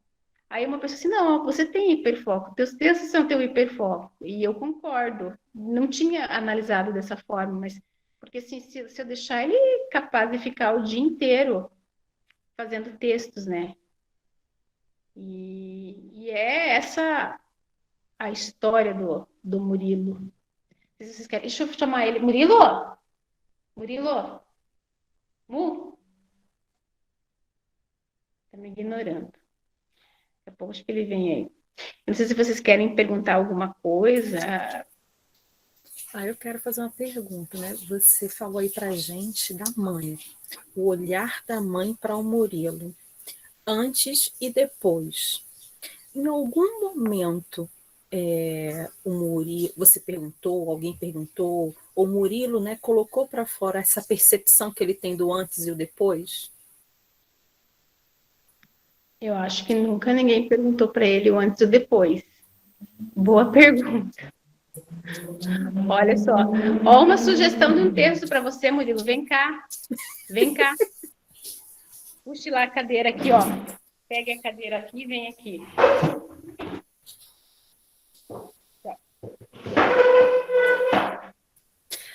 Aí uma pessoa assim, não, você tem hiperfoco, teus textos são teu hiperfoco. E eu concordo, não tinha analisado dessa forma, mas porque assim, se eu deixar ele capaz de ficar o dia inteiro fazendo textos, né? E é essa a história do Murilo. Se vocês querem, deixa eu chamar ele. Murilo? Murilo? Mu? Tá me ignorando. Daqui a pouco acho que ele vem aí. Não sei se vocês querem perguntar alguma coisa. Eu quero fazer uma pergunta, né? Você falou aí pra gente da mãe, o olhar da mãe para o Murilo, antes e depois. Em algum momento, o Murilo, você perguntou, alguém perguntou, o Murilo, né, colocou para fora essa percepção que ele tem do antes e o depois? Eu acho que nunca ninguém perguntou para ele o antes ou depois. Boa pergunta. Olha só. Ó, uma sugestão de um texto para você, Murilo. Vem cá. Vem cá. Puxe lá a cadeira aqui, ó. Pegue a cadeira aqui e vem aqui.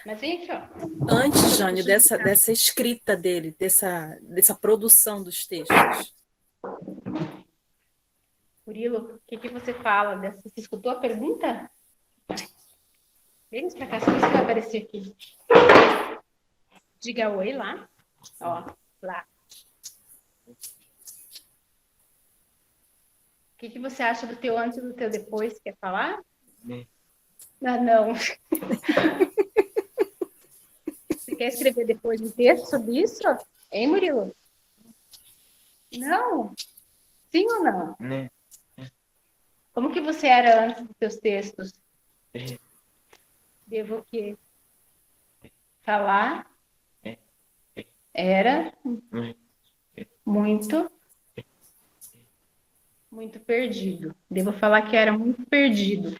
Mas vem aqui, ó. Antes, Jane, dessa escrita dele, dessa produção dos textos. Murilo, o que você fala dessa? Você escutou a pergunta? Vem pra cá, se você vai aparecer aqui. Diga oi lá. Ó, lá. O que você acha do teu antes e do teu depois? Quer falar? Não. Você quer escrever depois um texto sobre isso? Hein, Murilo? Não? Sim ou não? Como que você era antes dos teus textos? Devo o quê? Falar? Era muito perdido. Devo falar que era muito perdido. O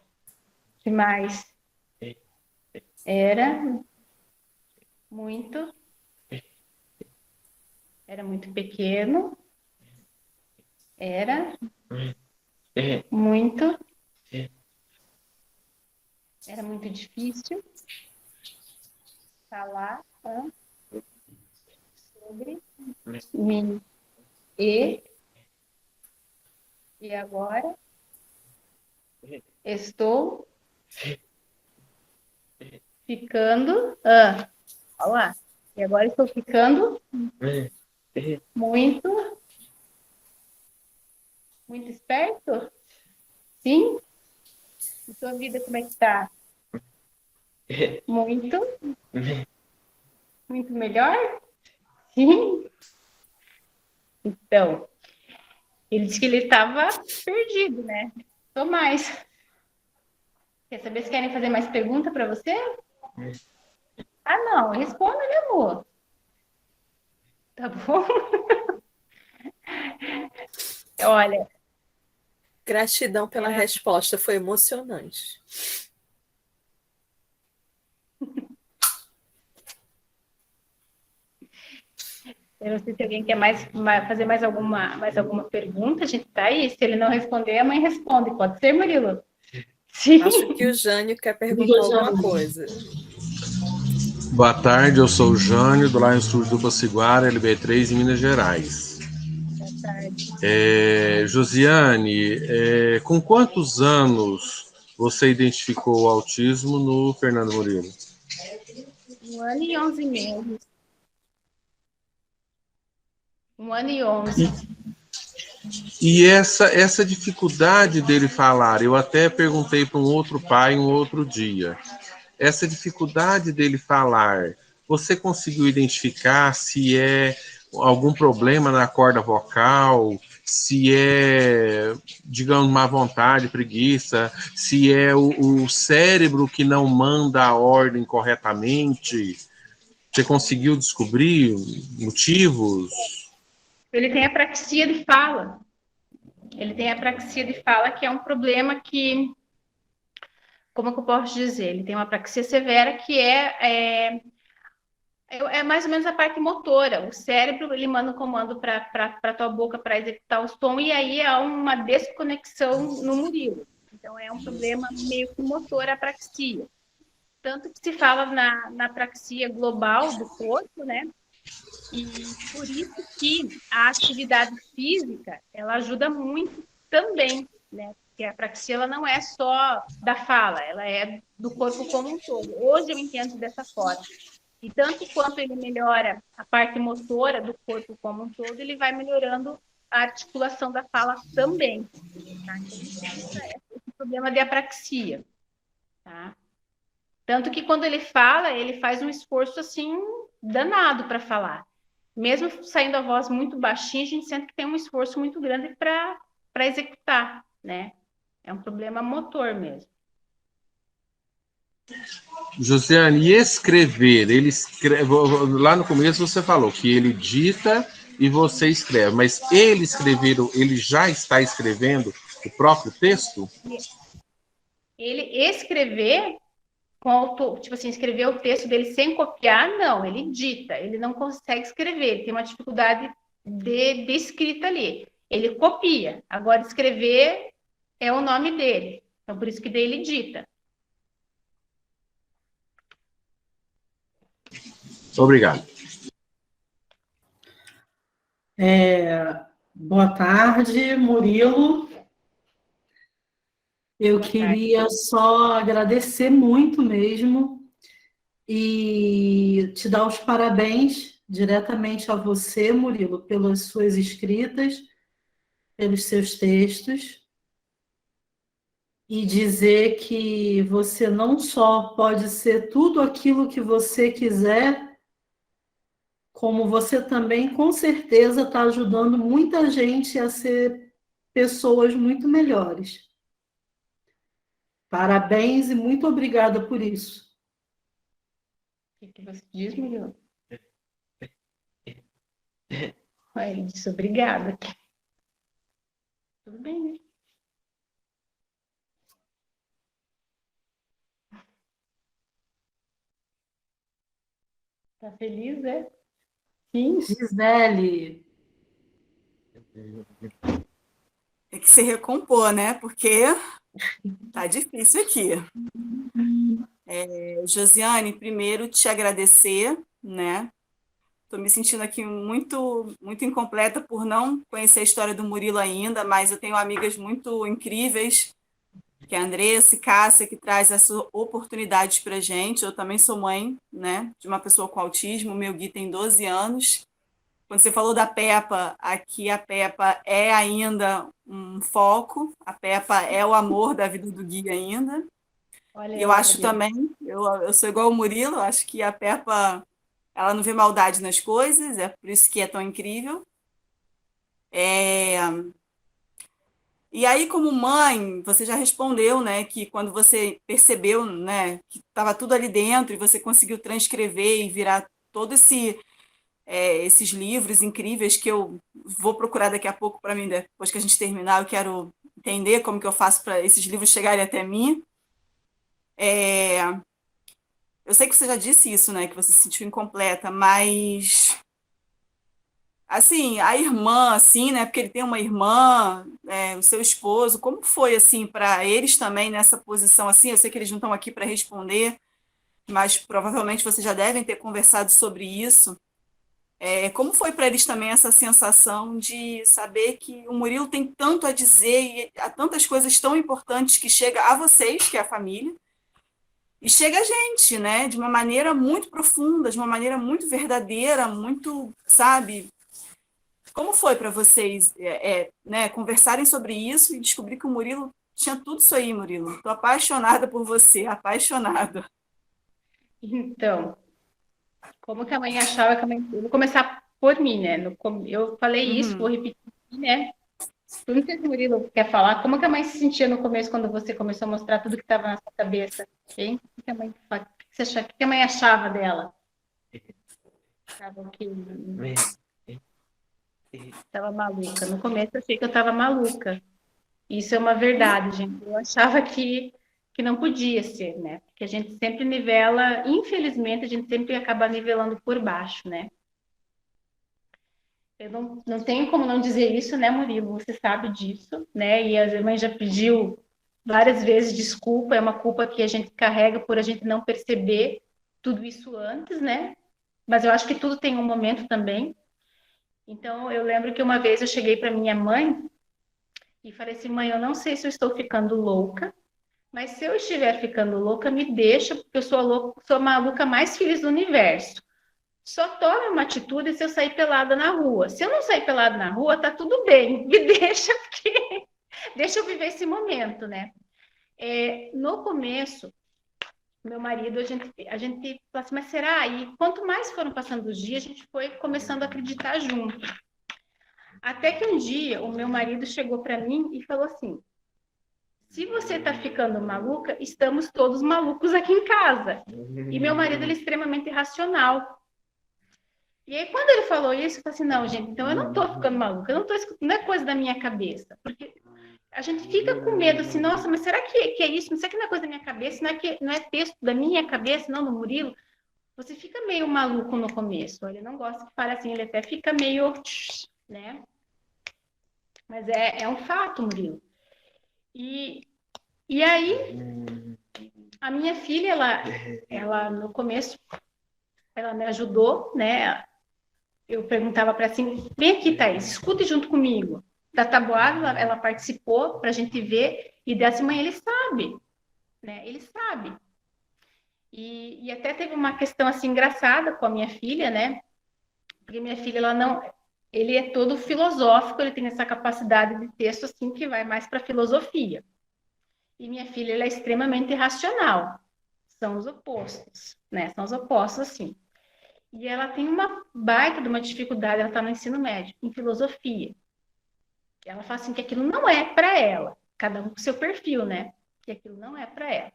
que mais? Era muito pequeno. Era muito difícil falar sobre mim. E agora estou ficando. Olha lá. E agora estou ficando muito esperto? Sim? E sua vida como é que está? Muito melhor? Sim? Então, ele disse que ele estava perdido, né? Tô mais. Quer saber se querem fazer mais pergunta para você? Não. Responda, meu amor. Tá bom? Olha. Gratidão pela resposta, foi emocionante. Eu não sei se alguém quer fazer mais alguma pergunta, a gente tá aí. Se ele não responder, a mãe responde. Pode ser, Murilo? Sim. Acho que o Jânio quer perguntar alguma coisa. Boa tarde, eu sou o Jânio, do Lion Studio do Potiguara, LB3, em Minas Gerais. Boa tarde. Josiane, com quantos anos você identificou o autismo no Fernando Murilo? 1 ano e 11 meses. 1 ano e 11. E essa dificuldade dele falar, eu até perguntei para um outro pai um outro dia. Essa dificuldade dele falar, você conseguiu identificar se é algum problema na corda vocal, se é, digamos, má vontade, preguiça, se é o cérebro que não manda a ordem corretamente. Você conseguiu descobrir motivos? Ele tem apraxia de fala. Ele tem apraxia de fala, que é um problema que, como é que eu posso dizer? Ele tem uma apraxia severa que é mais ou menos a parte motora. O cérebro, ele manda um comando para a tua boca para executar o som, e aí há uma desconexão no Murilo. Então, é um problema meio que motor, a apraxia. Tanto que se fala na apraxia global do corpo, né? E por isso que a atividade física, ela ajuda muito também, né? Porque a apraxia, ela não é só da fala, ela é do corpo como um todo. Hoje eu entendo dessa forma. E tanto quanto ele melhora a parte motora do corpo como um todo, ele vai melhorando a articulação da fala também. Tá? Então, esse problema de apraxia. Tá? Tanto que quando ele fala, ele faz um esforço assim danado para falar. Mesmo saindo a voz muito baixinha, a gente sente que tem um esforço muito grande para executar, né? É um problema motor mesmo. Josiane, e escrever? Ele escreve, lá no começo você falou que ele dita e você escreve, mas ele ele já está escrevendo o próprio texto? Ele escrever tipo assim, escrever o texto dele sem copiar, não, ele dita, ele não consegue escrever, ele tem uma dificuldade de escrita ali. Ele copia, agora escrever é o nome dele, então por isso que daí ele dita. Obrigado. Boa tarde, Murilo. Eu Boa queria só agradecer muito mesmo e te dar os parabéns diretamente a você, Murilo, pelas suas escritas, pelos seus textos, e dizer que você não só pode ser tudo aquilo que você quiser, como você também, com certeza, está ajudando muita gente a ser pessoas muito melhores. Parabéns e muito obrigada por isso. O que você diz, Murilo? Ele disse obrigada. Tudo bem, né? Tá feliz, né? Sim. Gisele. Tem que se recompor, né? Porque tá difícil aqui. Josiane, primeiro te agradecer, né? Estou me sentindo aqui muito, muito incompleta por não conhecer a história do Murilo ainda, mas eu tenho amigas muito incríveis, que é a Andressa e Cássia, que traz essas oportunidades para a gente. Eu também sou mãe, né, de uma pessoa com autismo, meu Gui tem 12 anos. Quando você falou da Peppa, aqui a Peppa é ainda um foco, a Peppa é o amor da vida do Gui ainda. Olha, E eu acho também, eu sou igual o Murilo, eu acho que a Peppa, ela não vê maldade nas coisas, é por isso que é tão incrível. E aí, como mãe, você já respondeu, né, que quando você percebeu, né, que estava tudo ali dentro e você conseguiu transcrever e virar todo esses livros incríveis que eu vou procurar daqui a pouco para mim, depois que a gente terminar, eu quero entender como que eu faço para esses livros chegarem até mim. Eu sei que você já disse isso, né, que você se sentiu incompleta, mas assim, a irmã, assim, né, porque ele tem uma irmã, o seu esposo, como foi, assim, para eles também nessa posição, assim? Eu sei que eles não estão aqui para responder, mas provavelmente vocês já devem ter conversado sobre isso. Como foi para eles também essa sensação de saber que o Murilo tem tanto a dizer e há tantas coisas tão importantes que chega a vocês, que é a família, e chega a gente, né, de uma maneira muito profunda, de uma maneira muito verdadeira, muito, sabe? Como foi para vocês né, conversarem sobre isso e descobrir que o Murilo tinha tudo isso aí, Murilo? Estou apaixonada por você, apaixonada. Então, como que a mãe achava que a mãe... Eu vou começar por mim, né? Eu falei isso, vou repetir, né? Eu não sei se o Murilo quer falar. Como que a mãe se sentia no começo, quando você começou a mostrar tudo que estava na sua cabeça? Hein? O que a mãe, o que você achava, o que a mãe achava dela? Achava que estava maluca. No começo eu achei que eu estava maluca. Isso é uma verdade, gente. Eu achava que não podia ser, né? Porque a gente sempre nivela, infelizmente, a gente sempre acaba nivelando por baixo, né? Eu não tenho como não dizer isso, né, Murilo? Você sabe disso, né? E a mãe já pediu várias vezes desculpa, é uma culpa que a gente carrega por a gente não perceber tudo isso antes, né? Mas eu acho que tudo tem um momento também. Então, eu lembro que uma vez eu cheguei para minha mãe e falei assim: mãe, eu não sei se eu estou ficando louca, mas se eu estiver ficando louca, me deixa, porque eu sou sou a maluca mais feliz do universo. Só tome uma atitude se eu sair pelada na rua. Se eu não sair pelada na rua, tá tudo bem. Me deixa, porque deixa eu viver esse momento, né? No começo, meu marido, a gente falou assim, mas será? E quanto mais foram passando os dias, a gente foi começando a acreditar junto. Até que um dia, o meu marido chegou para mim e falou assim: se você tá ficando maluca, estamos todos malucos aqui em casa. E meu marido, ele é extremamente racional. E aí, quando ele falou isso, eu falei assim, não, gente, então eu não tô ficando maluca, eu não tô escutando, não é coisa da minha cabeça. Porque a gente fica com medo, assim, nossa, mas será que é isso? Mas será que não é coisa da minha cabeça? Não é texto da minha cabeça, não, do Murilo? Você fica meio maluco no começo. Ele não gosta que fale assim, ele até fica meio, né? Mas é um fato, Murilo. E aí, a minha filha, ela no começo, ela me ajudou, né? Eu perguntava para ela assim, vem aqui, Thaís, escute junto comigo. Da tabuada, ela participou para a gente ver, e dessa manhã ele sabe, né? Ele sabe. E até teve uma questão assim engraçada com a minha filha, né? Porque minha filha, ela não, ele é todo filosófico, ele tem essa capacidade de texto assim que vai mais para filosofia. E minha filha, ela é extremamente racional. São os opostos, né? São os opostos assim. E ela tem uma baita de uma dificuldade, ela está no ensino médio, em filosofia. Ela fala assim que aquilo não é para ela, cada um com seu perfil, né? Que aquilo não é para ela.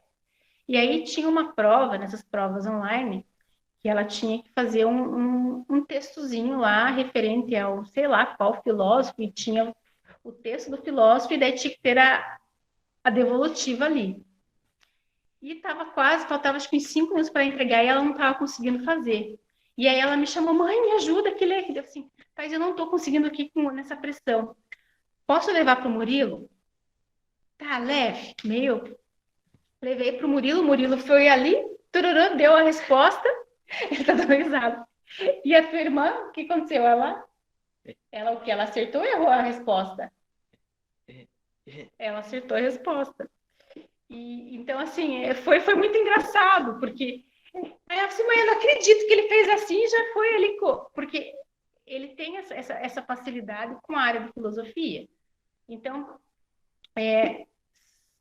E aí tinha uma prova, nessas provas online, que ela tinha que fazer um textozinho lá, referente ao, sei lá, qual filósofo, e tinha o texto do filósofo, e daí tinha que ter a devolutiva ali. E estava quase, faltava acho que uns 5 minutos para entregar, e ela não estava conseguindo fazer. E aí ela me chamou, mãe, me ajuda, que ler. Eu assim, mas eu não estou conseguindo aqui nessa pressão. Posso levar para o Murilo? Tá, leve. Levei para o Murilo foi ali, tururã, deu a resposta. Ele tá dando risada. E a tua irmã, o que aconteceu? Ela o que? Ela acertou ou errou a resposta? Ela acertou a resposta. E, então, assim, foi muito engraçado, porque aí eu disse, mãe, eu não acredito que ele fez assim, já foi ali, porque ele tem essa facilidade com a área de filosofia. Então,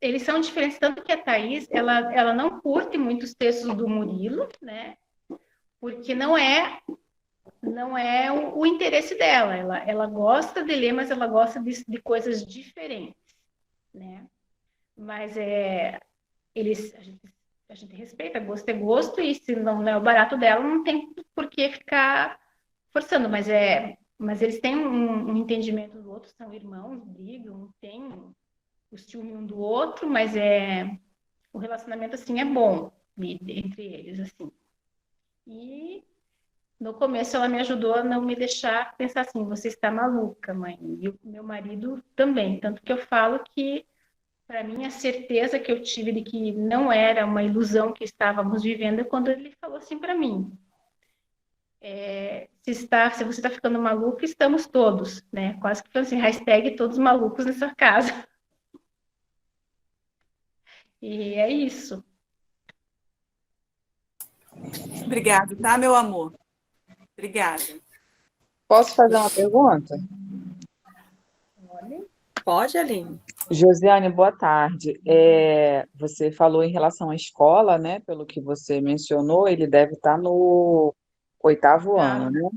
eles são diferentes, tanto que a Thaís, ela não curte muitos textos do Murilo, né? Porque não é o interesse dela. Ela gosta de ler, mas ela gosta de coisas diferentes, né? Mas a gente respeita, gosto é gosto, e se não é o barato dela, não tem por que ficar forçando, mas eles têm um entendimento do outro, são irmãos, brigam, tem o ciúme um do outro, mas o relacionamento assim é bom entre eles, assim. E no começo ela me ajudou a não me deixar pensar assim, você está maluca, mãe. E o meu marido também, tanto que eu falo que para mim a certeza que eu tive de que não era uma ilusão que estávamos vivendo é quando ele falou assim para mim: se você está ficando maluco, estamos todos, né? Quase que assim, hashtag todos malucos nessa casa. E é isso. Obrigada, tá, meu amor? Obrigada. Posso fazer uma pergunta? Pode, Aline? Josiane, boa tarde. Você falou em relação à escola, né? Pelo que você mencionou, ele deve estar no 8º ano, né?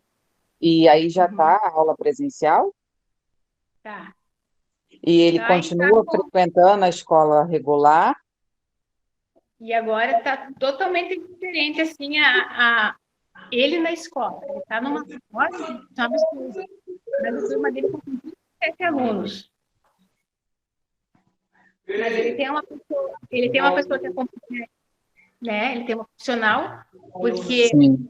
E aí já está a aula presencial? Tá. E ele Tá, continua então, frequentando a escola regular? e agora está totalmente diferente, assim, ele na escola. Ele está numa escola, é um absurdo. Mas a turma dele está com 27 alunos. Mas ele tem uma pessoa que acompanha, né? Ele tem uma profissional, porque Sim.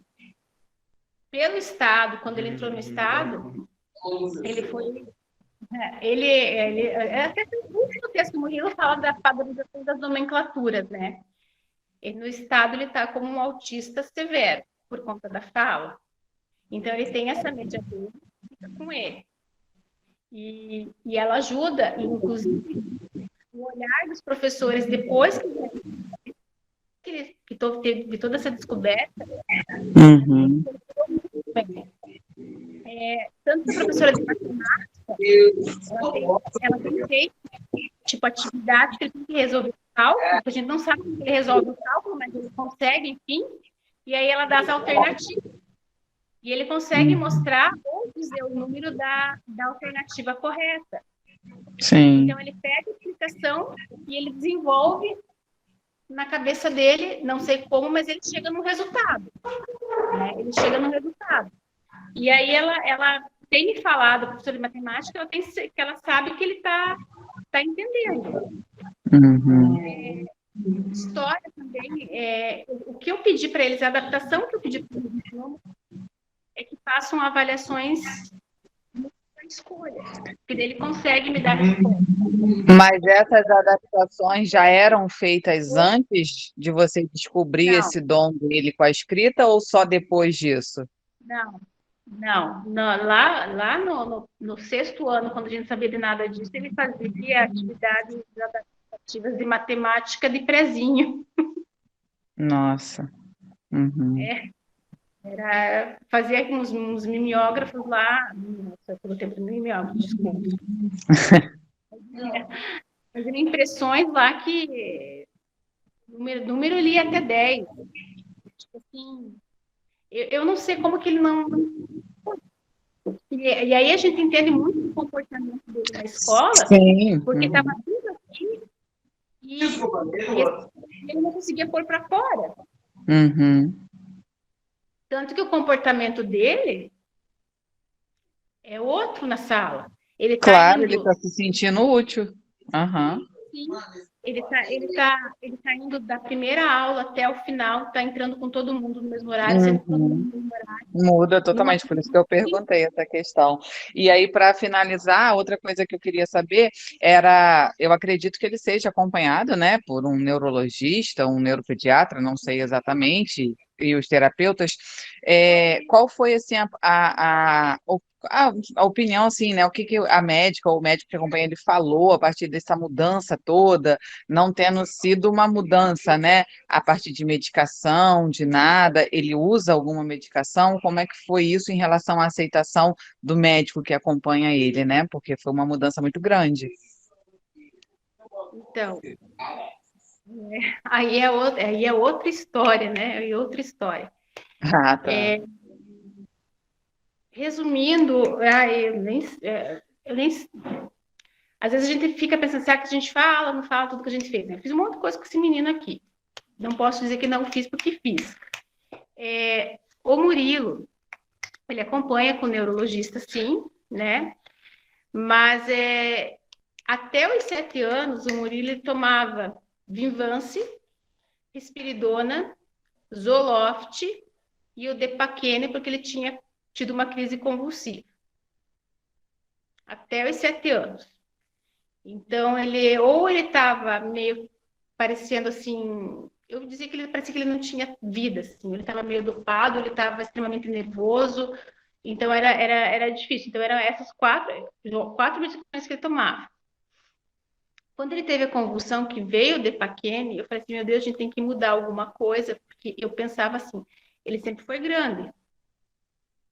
pelo Estado, quando ele entrou no Estado, ele foi. Até o último texto do Murilo fala da padronização das nomenclaturas, né? E no Estado ele está como um autista severo, por conta da fala. Então ele tem essa mediadora que fica com ele. E ela ajuda, inclusive, o olhar dos professores depois que teve toda essa descoberta. Uhum. Tanto que a professora de matemática, ela tem feito, tipo, atividade que ele tem que resolver o cálculo, que a gente não sabe como ele resolve o cálculo, mas ele consegue, enfim, e aí ela dá as alternativas. E ele consegue mostrar ou dizer o número da alternativa correta. Sim. Então, ele pega a explicação e ele desenvolve na cabeça dele, não sei como, mas ele chega no resultado. Né? Ele chega no resultado. E aí ela tem me falado, a professora de matemática, que ela sabe que ele está entendendo. Uhum. História também, o que eu pedi para eles, a adaptação que eu pedi para eles, é que façam avaliações da escolha, porque daí ele consegue me dar resposta. Mas essas adaptações já eram feitas antes de você descobrir Não. esse dom dele com a escrita ou só depois disso? Não. Lá no 6º ano, quando a gente sabia de nada disso, ele fazia atividades adaptativas de matemática de prezinho. Nossa. Uhum. Fazia uns mimeógrafos lá, nossa, pelo tempo do mimeógrafo, desculpa. Fazia impressões lá que número ele ia até 10. Tipo assim, eu não sei como que ele não. E aí a gente entende muito o comportamento dele na escola, Sim. porque estava tudo aqui e ele não conseguia pôr para fora. Uhum. Tanto que o comportamento dele é outro na sala. Ele tá Claro, indo, ele está se sentindo útil. Uhum. sim, ele tá indo da primeira aula até o final, está entrando com todo mundo no mesmo horário, sendo todo mundo no mesmo horário. Muda totalmente, por isso que eu perguntei essa questão. E aí, para finalizar, outra coisa que eu queria saber era, eu acredito que ele seja acompanhado, né, por um neurologista, um neuropediatra, não sei exatamente, e os terapeutas. Qual foi, assim, a opinião, assim, né, o que a médica ou o médico que acompanha ele falou a partir dessa mudança toda, não tendo sido uma mudança, né, a partir de medicação, de nada, ele usa alguma medicação? Como é que foi isso em relação à aceitação do médico que acompanha ele, né? Porque foi uma mudança muito grande. Então, aí é outra história, né? Aí é outra história. Ah, tá. Resumindo, às vezes a gente fica pensando, será que a gente fala, não fala tudo que a gente fez, né? Eu fiz um monte de coisa com esse menino aqui. Não posso dizer que não fiz, porque fiz. O Murilo, ele acompanha com o neurologista, sim, né? Mas até os 7 anos, o Murilo ele tomava Vinvance, Risperidona, Zoloft e o Depaquene, porque ele tinha tido uma crise convulsiva. Até os 7 anos. Então, ele estava meio parecendo assim, eu dizia que ele parecia que ele não tinha vida, assim, ele estava meio dopado, ele estava extremamente nervoso, então era difícil. Então, eram essas quatro medicações que ele tomava. Quando ele teve a convulsão que veio o Depaquene, eu falei assim, meu Deus, a gente tem que mudar alguma coisa, porque eu pensava assim, ele sempre foi grande.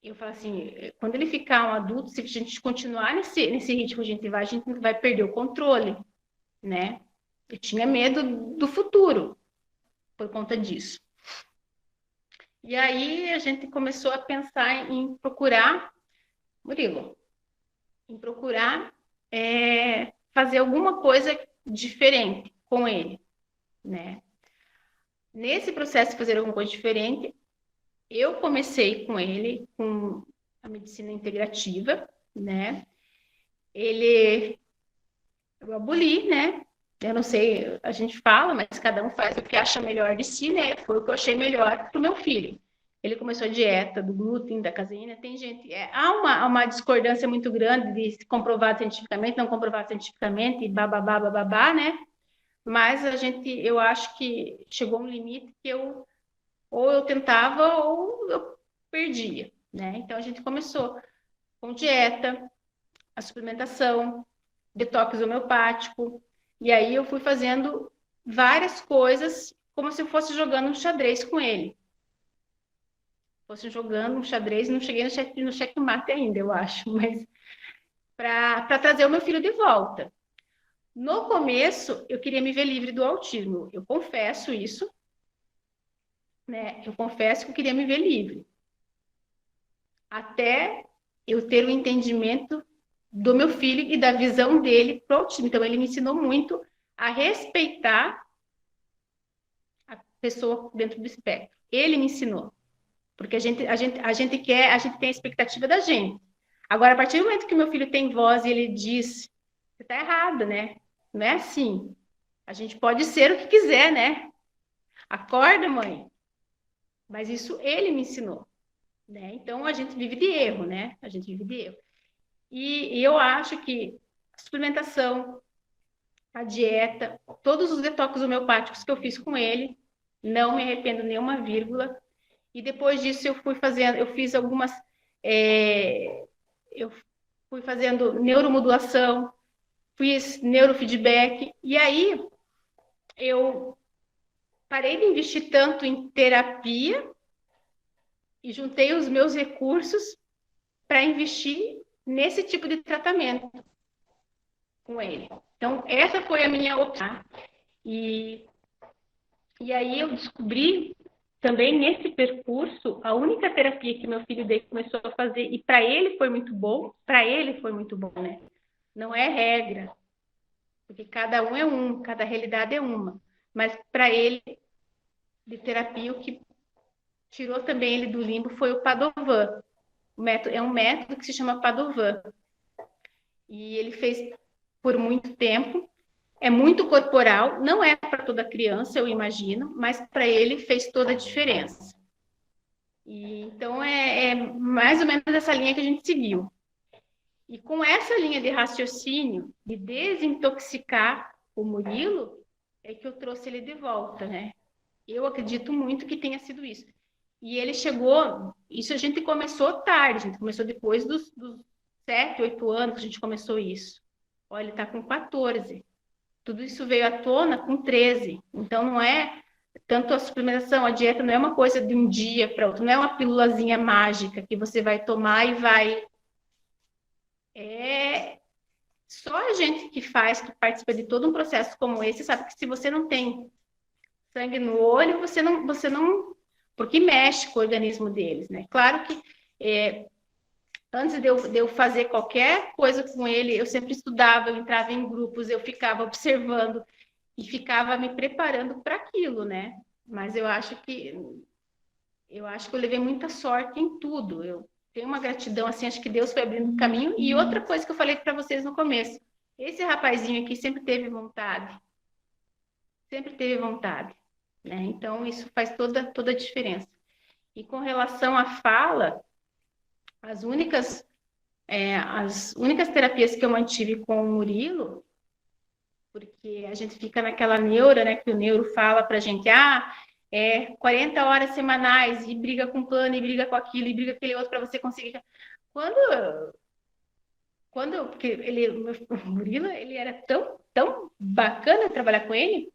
Eu falo assim, quando ele ficar um adulto, se a gente continuar nesse ritmo que a gente vai perder o controle, né? Eu tinha medo do futuro por conta disso. E aí a gente começou a pensar em procurar, Murilo, em procurar fazer alguma coisa diferente com ele, né? Nesse processo de fazer alguma coisa diferente, eu comecei com ele com a medicina integrativa, né? Eu aboli, né? Eu não sei, a gente fala, mas cada um faz o que acha melhor de si, né? Foi o que eu achei melhor para o meu filho. Ele começou a dieta do glúten, da caseína. Tem gente, há uma discordância muito grande de comprovado cientificamente, não comprovado cientificamente, e bababá, bababá, né? Mas eu acho que chegou um limite que ou eu tentava ou eu perdia, né? Então a gente começou com dieta, a suplementação, detox homeopático, e aí eu fui fazendo várias coisas como se eu fosse jogando um xadrez com ele. Fosse jogando um xadrez, não cheguei no checkmate ainda, eu acho, mas para trazer o meu filho de volta. No começo, eu queria me ver livre do autismo. Eu confesso isso, né? Eu confesso que eu queria me ver livre. Até eu ter o entendimento do meu filho e da visão dele para o autismo. Então, ele me ensinou muito a respeitar a pessoa dentro do espectro. Ele me ensinou. Porque a gente tem a expectativa da gente. Agora, a partir do momento que o meu filho tem voz e ele diz, você está errado, né? Não é assim. A gente pode ser o que quiser, né? Acorda, mãe. Mas isso ele me ensinou, né? Então, a gente vive de erro, né? A gente vive de erro. E eu acho que a suplementação, a dieta, todos os detox homeopáticos que eu fiz com ele, não me arrependo nem uma vírgula. E depois disso eu fiz algumas, eu fui fazendo neuromodulação, fiz neurofeedback, e aí eu parei de investir tanto em terapia e juntei os meus recursos para investir nesse tipo de tratamento com ele. Então, essa foi a minha opção. E aí eu descobri também nesse percurso, a única terapia que meu filho daí começou a fazer, e para ele foi muito bom, né? Não é regra, porque cada um é cada realidade é uma. Mas para ele, de terapia, o que tirou também ele do limbo foi o Padovan. É um método que se chama Padovan. E ele fez por muito tempo. É muito corporal, não é para toda criança, eu imagino, mas para ele fez toda a diferença. E, então, é mais ou menos essa linha que a gente seguiu. E com essa linha de raciocínio, de desintoxicar o Murilo, é que eu trouxe ele de volta, né? Eu acredito muito que tenha sido isso. E ele chegou, isso a gente começou tarde, a gente começou depois dos 7, 8 anos que a gente começou isso. Olha, ele está com 14. Tudo isso veio à tona com 13. Então, não é tanto a suplementação, a dieta não é uma coisa de um dia para outro, não é uma pílulazinha mágica que você vai tomar e vai... É só a gente que participa de todo um processo como esse, sabe que se você não tem sangue no olho, você não... Porque mexe com o organismo deles, né? Claro que antes de eu fazer qualquer coisa com ele, eu sempre estudava, eu entrava em grupos, eu ficava observando e ficava me preparando para aquilo, né? Mas eu acho que eu levei muita sorte em tudo. Eu tenho uma gratidão, assim, acho que Deus foi abrindo o caminho. E outra coisa que eu falei para vocês no começo, esse rapazinho aqui sempre teve vontade. Sempre teve vontade, né? Então, isso faz toda a diferença. E com relação à fala... As únicas terapias que eu mantive com o Murilo, porque a gente fica naquela neura, né, que o neuro fala pra gente, 40 horas semanais, e briga com o plano, e briga com aquilo, e briga com aquele outro para você conseguir. Porque o Murilo, ele era tão bacana trabalhar com ele,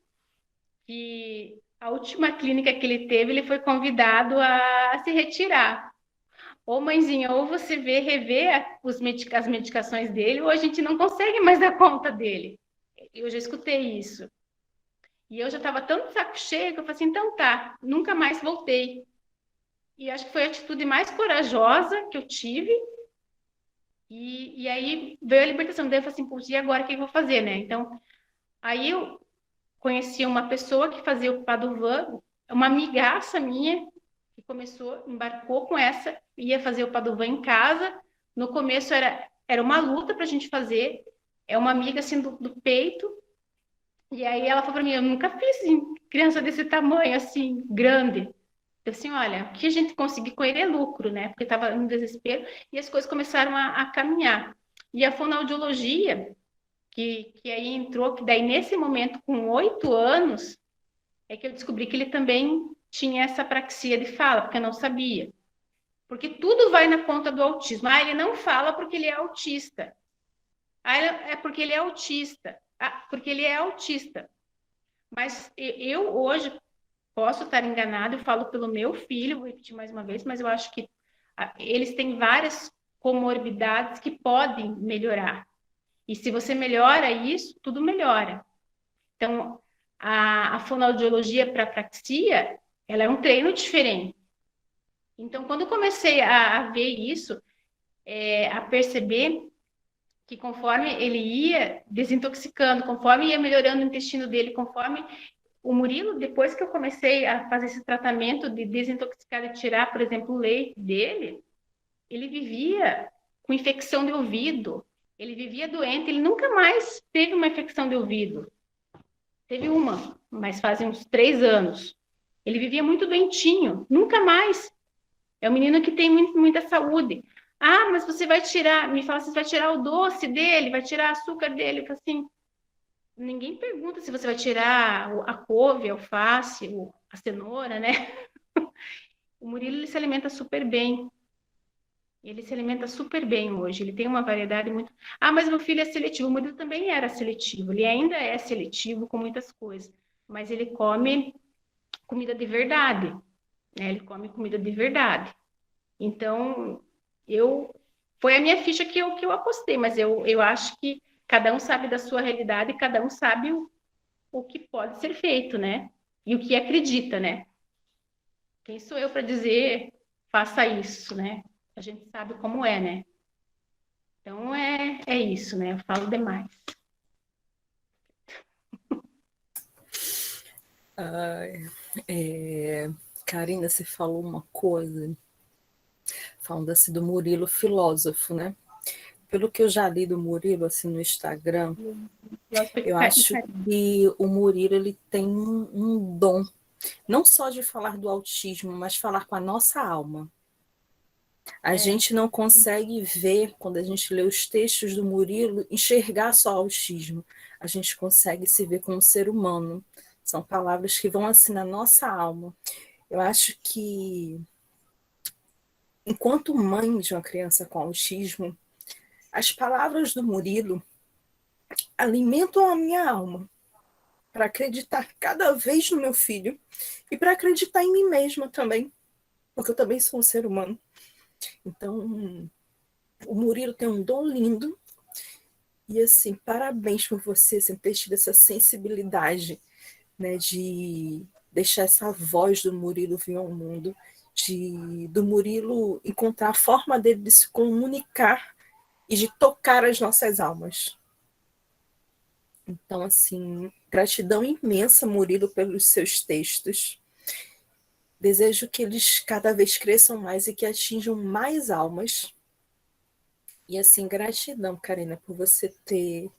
que a última clínica que ele teve, ele foi convidado a se retirar. Ô, mãezinha, ou você rever as medicações dele, ou a gente não consegue mais dar conta dele. Eu já escutei isso. E eu já estava tão de saco cheio que eu falei assim, então tá, nunca mais voltei. E acho que foi a atitude mais corajosa que eu tive. E aí veio a libertação. Daí eu falei assim, puxa, e agora o que eu vou fazer, né? Então, aí eu conheci uma pessoa que fazia o Padovan, uma amigaça minha, que começou, embarcou com essa, ia fazer o Padovan em casa. No começo era uma luta para a gente fazer, é uma amiga assim do peito. E aí ela falou para mim, eu nunca fiz assim, criança desse tamanho, assim, grande. Eu assim, olha, o que a gente conseguir com ele é lucro, né? Porque estava em desespero e as coisas começaram a caminhar. E a fonoaudiologia, que aí entrou, que daí nesse momento, com 8 anos, é que eu descobri que ele também tinha essa apraxia de fala, porque eu não sabia. Porque tudo vai na conta do autismo. Ah, ele não fala porque ele é autista. Ah, é porque ele é autista. Ah, porque ele é autista. Mas eu hoje posso estar enganado, eu falo pelo meu filho, vou repetir mais uma vez, mas eu acho que eles têm várias comorbidades que podem melhorar. E se você melhora isso, tudo melhora. Então, a fonoaudiologia para apraxia, ela é um treino diferente. Então, quando eu comecei a ver isso, a perceber que conforme ele ia desintoxicando, conforme ia melhorando o intestino dele, conforme o Murilo, depois que eu comecei a fazer esse tratamento de desintoxicar e tirar, por exemplo, o leite dele, ele vivia com infecção de ouvido, ele vivia doente, ele nunca mais teve uma infecção de ouvido. Teve uma, mas fazem uns 3 anos. Ele vivia muito doentinho, nunca mais. É um menino que tem muita saúde. Ah, mas você vai tirar, me fala, você vai tirar o doce dele, vai tirar o açúcar dele. Eu falo assim, ninguém pergunta se você vai tirar a couve, a alface, a cenoura, né? O Murilo, ele se alimenta super bem. Ele se alimenta super bem hoje. Ele tem uma variedade muito... Ah, mas meu filho é seletivo. O Murilo também era seletivo. Ele ainda é seletivo com muitas coisas. Mas ele come comida de verdade. Né? Ele come comida de verdade. Então, foi a minha ficha que eu apostei. Mas eu acho que cada um sabe da sua realidade e cada um sabe o que pode ser feito, né? E o que acredita, né? Quem sou eu para dizer faça isso, né? A gente sabe como é, né? Então é isso, né? Eu falo demais. Karina, você falou uma coisa, falando assim do Murilo filósofo, né? Pelo que eu já li do Murilo assim no Instagram, eu acho que o Murilo ele tem um dom, não só de falar do autismo, mas falar com a nossa alma. A gente não consegue ver, quando a gente lê os textos do Murilo, enxergar só autismo. A gente consegue se ver como ser humano. São palavras que vão assim na nossa alma. Eu acho que, enquanto mãe de uma criança com autismo, as palavras do Murilo alimentam a minha alma para acreditar cada vez no meu filho e para acreditar em mim mesma também, porque eu também sou um ser humano. Então, o Murilo tem um dom lindo e, assim, parabéns por você assim, ter tido essa sensibilidade, né, de deixar essa voz do Murilo vir ao mundo, do Murilo encontrar a forma dele de se comunicar e de tocar as nossas almas. Então, assim, gratidão imensa, Murilo, pelos seus textos. Desejo que eles cada vez cresçam mais e que atinjam mais almas. E, assim, gratidão, Karina, por você ter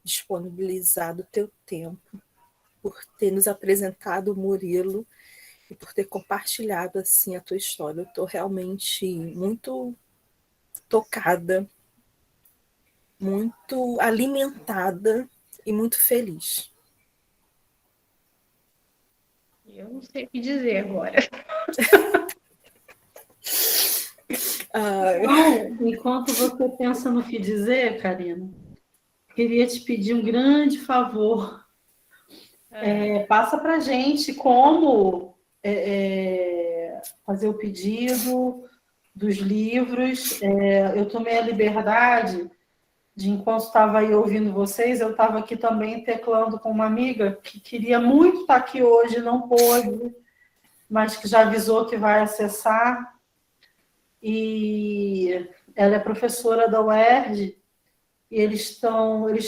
disponibilizado o teu tempo, por ter nos apresentado o Murilo e por ter compartilhado, assim, a tua história. Eu estou realmente muito tocada, muito alimentada e muito feliz. Eu não sei o que dizer agora. Bom, enquanto você pensa no que dizer, Karina, queria te pedir um grande favor. Passa para a gente como fazer o pedido dos livros. Eu tomei a liberdade de, enquanto estava aí ouvindo vocês, eu estava aqui também teclando com uma amiga que queria muito estar aqui hoje, não pôde. mas que já avisou que vai acessar. E ela é professora da UERJ, e eles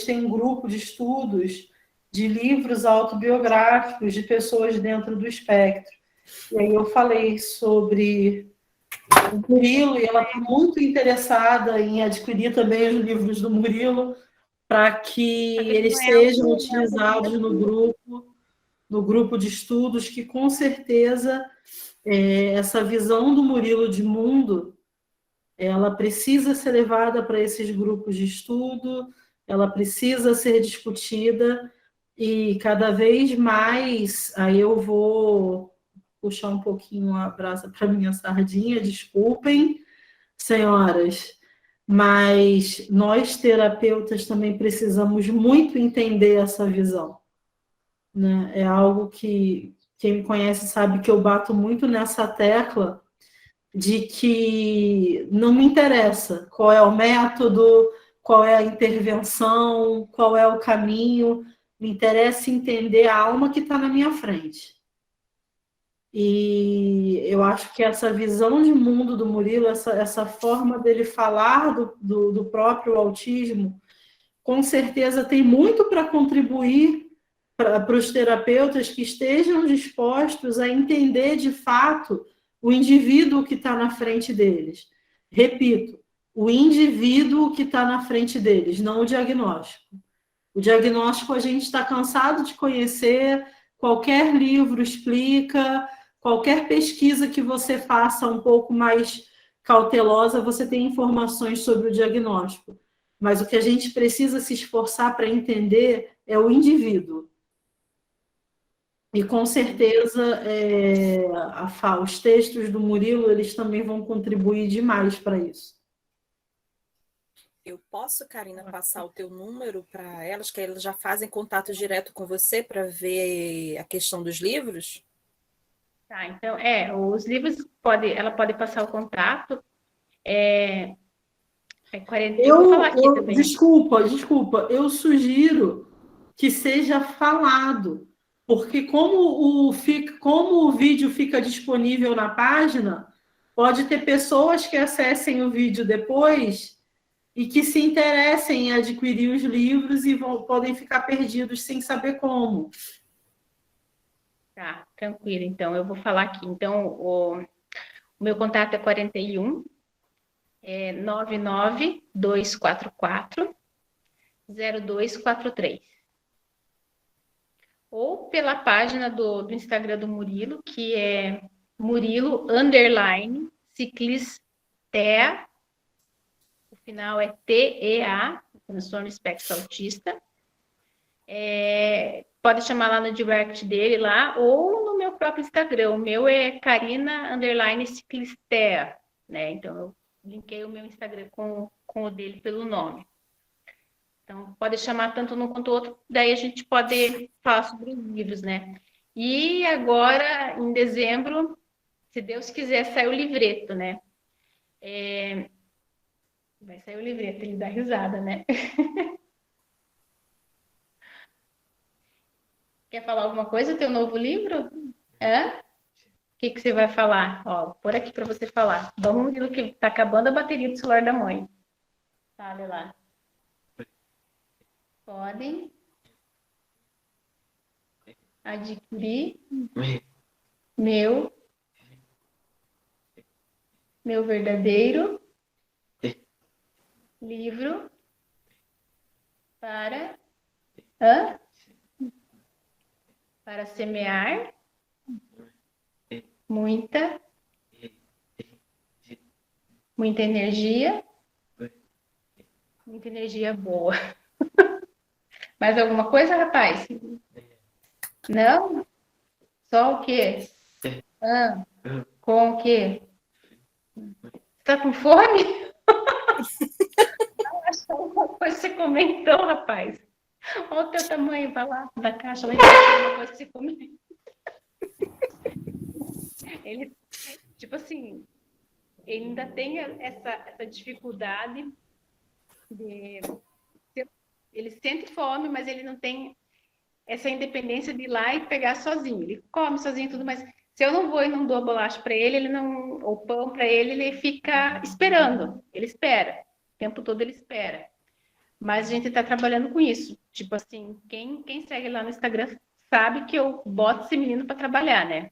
têm um grupo de estudos de livros autobiográficos de pessoas dentro do espectro. E aí eu falei sobre o Murilo, e ela está muito interessada em adquirir também os livros do Murilo, para que eles sejam utilizados no grupo de estudos, que com certeza essa visão do Murilo de mundo, ela precisa ser levada para esses grupos de estudo, ela precisa ser discutida, e cada vez mais, aí eu vou puxar um pouquinho a brasa para minha sardinha, desculpem, senhoras, mas nós terapeutas também precisamos muito entender essa visão, né? É algo que quem me conhece sabe que eu bato muito nessa tecla de que não me interessa qual é o método, qual é a intervenção, qual é o caminho, me interessa entender a alma que está na minha frente. E eu acho que essa visão de mundo do Murilo, essa forma dele falar do próprio autismo, com certeza tem muito para contribuir para os terapeutas que estejam dispostos a entender de fato o indivíduo que está na frente deles. Repito, o indivíduo que está na frente deles, não o diagnóstico. O diagnóstico a gente está cansado de conhecer, qualquer livro explica, qualquer pesquisa que você faça um pouco mais cautelosa, você tem informações sobre o diagnóstico. Mas o que a gente precisa se esforçar para entender é o indivíduo. E com certeza os textos do Murilo, eles também vão contribuir demais para isso. Eu posso, Karina, passar o teu número para elas, que elas já fazem contato direto com você para ver a questão dos livros? Tá, então, os livros, ela pode passar o contato. 40, eu vou falar aqui também. Desculpa, eu sugiro que seja falado, porque como o vídeo fica disponível na página, pode ter pessoas que acessem o vídeo depois e que se interessem em adquirir os livros e podem ficar perdidos sem saber como. Tá, tranquilo. Então, eu vou falar aqui. Então, o meu contato é 41 99244 0243. Ou pela página do Instagram do Murilo, que é Murilo_Ciclistea. O final é TEA, transtorno espectro autista. Pode chamar lá no direct dele lá, ou no meu próprio Instagram. O meu é Karina_Ciclistea, né? Então, eu linkei o meu Instagram com o dele pelo nome. Então, pode chamar tanto um quanto o outro, daí a gente pode falar sobre os livros, né? E agora, em dezembro, se Deus quiser, sai o livreto, né? Vai sair o livreto, ele dá risada, né? Quer falar alguma coisa do teu novo livro? O que você vai falar? Ó, vou pôr aqui para você falar. Vamos ver que tá acabando a bateria do celular da mãe. Fale lá. Podem adquirir meu verdadeiro livro para semear muita energia boa. Mais alguma coisa, rapaz? Não? Só o quê? Com o quê? Tá com fome? Acho que alguma coisa você comentou, rapaz. Olha o teu tamanho, vai lá da caixa, lá uma coisa que você comentou. Ele, tipo assim, ele ainda tem essa dificuldade de... Ele sente fome, mas ele não tem essa independência de ir lá e pegar sozinho. Ele come sozinho e tudo, mas Se eu não vou e não dou a bolacha para ele, ele não, ou pão para ele, ele fica esperando. Ele espera. O tempo todo ele espera. Mas a gente está trabalhando com isso. Tipo assim, quem segue lá no Instagram sabe que eu boto esse menino para trabalhar, né?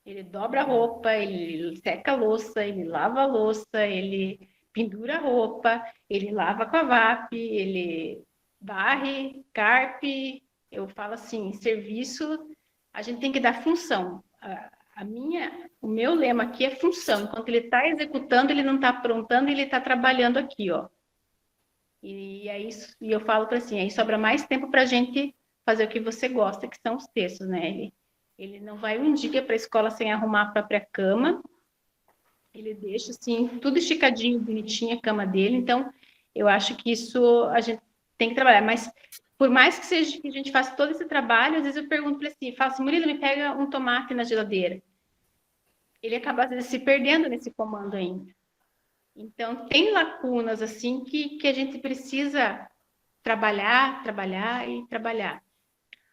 Ele dobra a roupa, ele seca a louça, ele lava a louça, ele pendura a roupa, ele lava com a VAP, ele varre, carpe. Eu falo assim, serviço, a gente tem que dar função. O meu lema aqui é função. Enquanto ele está executando, ele não está aprontando, ele está trabalhando aqui, ó. E eu falo para assim, aí sobra mais tempo para a gente fazer o que você gosta, que são os textos, né? Ele não vai um dia para a escola sem arrumar a própria cama. Ele deixa assim tudo esticadinho, bonitinho a cama dele. Então, eu acho que isso a gente tem que trabalhar. Mas por mais que seja que a gente faça todo esse trabalho, às vezes eu pergunto para ele assim, falo assim, Murilo, me pega um tomate na geladeira. Ele acaba às vezes se perdendo nesse comando ainda. Então, tem lacunas assim que a gente precisa trabalhar e trabalhar.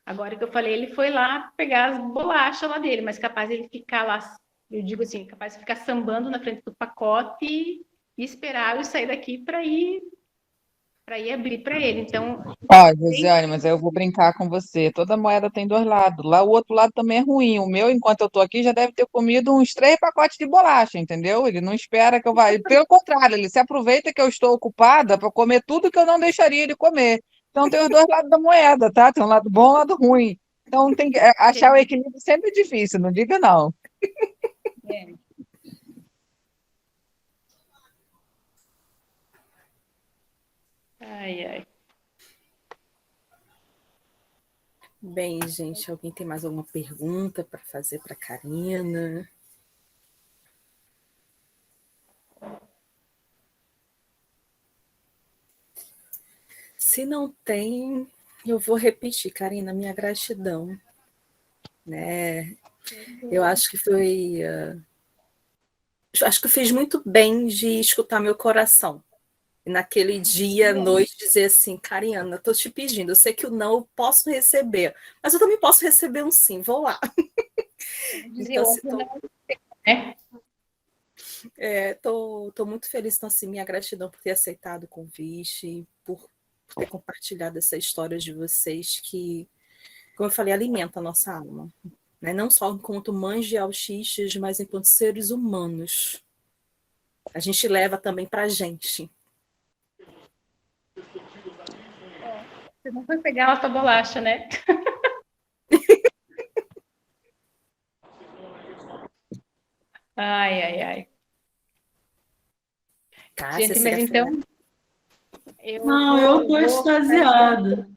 Agora que eu falei, ele foi lá pegar as bolachas lá dele, mas capaz ele ficar lá, eu digo assim, capaz de ficar sambando na frente do pacote e esperar eu sair daqui para ir abrir para ele. Então, Ó, Josiane, mas aí eu vou brincar com você. Toda moeda tem dois lados. Lá o outro lado também é ruim. O meu, enquanto eu tô aqui, já deve ter comido uns 3 pacotes de bolacha, entendeu? Ele não espera que eu vá. Pelo contrário, ele se aproveita que eu estou ocupada para comer tudo que eu não deixaria ele comer. Então tem os dois lados da moeda, tá? Tem um lado bom e um lado ruim. Então tem que achar o equilíbrio sempre é difícil, não diga não. é. Ai. Bem, gente, alguém tem mais alguma pergunta para fazer para a Karina? Se não tem, eu vou repetir, Karina, minha gratidão. Né? Eu acho que foi. Acho que eu fiz muito bem de escutar meu coração. E naquele dia, noite, dizer assim, Karina, estou te pedindo, eu sei que o não eu posso receber, mas eu também posso receber um sim, vou lá. Então, estou muito feliz, então, assim, minha gratidão por ter aceitado o convite, por ter compartilhado essa história de vocês que, como eu falei, alimenta a nossa alma. Né? Não só enquanto mães de autistas, mas enquanto seres humanos. A gente leva também para a gente. Você não foi pegar a tua bolacha, né? Ai. Cássia, Gente, mas então... eu estou extasiada.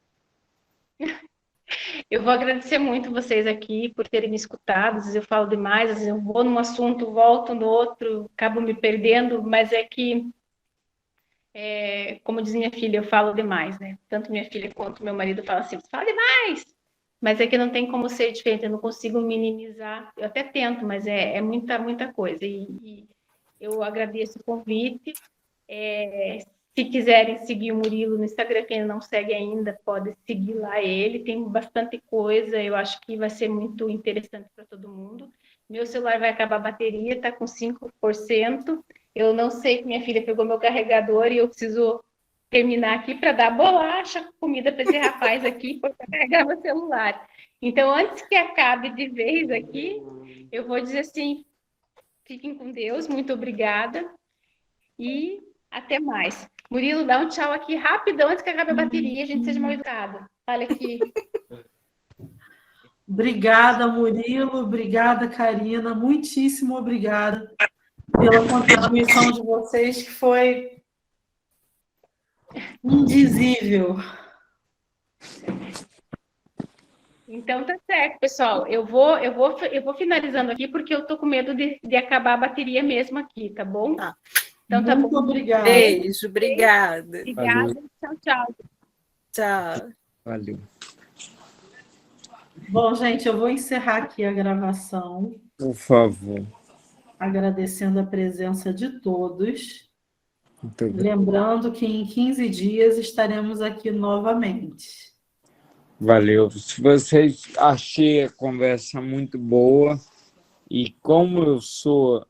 Eu vou agradecer muito vocês aqui por terem me escutado. Às vezes eu falo demais, às vezes eu vou num assunto, volto no outro, acabo me perdendo, mas é que, como diz minha filha, eu falo demais, né? Tanto minha filha quanto meu marido falam assim, você fala demais! Mas é que não tem como ser diferente, eu não consigo minimizar. Eu até tento, mas é muita coisa. E eu agradeço o convite. Se quiserem seguir o Murilo no Instagram, quem não segue ainda, pode seguir lá ele. Tem bastante coisa, eu acho que vai ser muito interessante para todo mundo. Meu celular vai acabar a bateria, está com 5%. Eu não sei que minha filha pegou meu carregador e eu preciso terminar aqui para dar bolacha, comida para esse rapaz aqui, para carregar meu celular. Então, antes que acabe de vez aqui, eu vou dizer assim, fiquem com Deus, muito obrigada e até mais. Murilo, dá um tchau aqui rapidão antes que acabe a bateria e a gente seja mal educado. Olha aqui. Obrigada, Murilo. Obrigada, Karina. Muitíssimo obrigada pela contribuição de vocês, que foi indizível. Então tá certo, pessoal. Eu vou finalizando aqui porque eu tô com medo de acabar a bateria mesmo aqui, tá bom? Tá. Então tá Muito bom. obrigada. Beijo, obrigada. Obrigada. Tchau. Tchau. Valeu. Bom, gente, eu vou encerrar aqui a gravação, Por favor. agradecendo a presença de todos. Muito bem. Lembrando que em 15 dias estaremos aqui novamente. Valeu. Se vocês achei a conversa muito boa, E como eu sou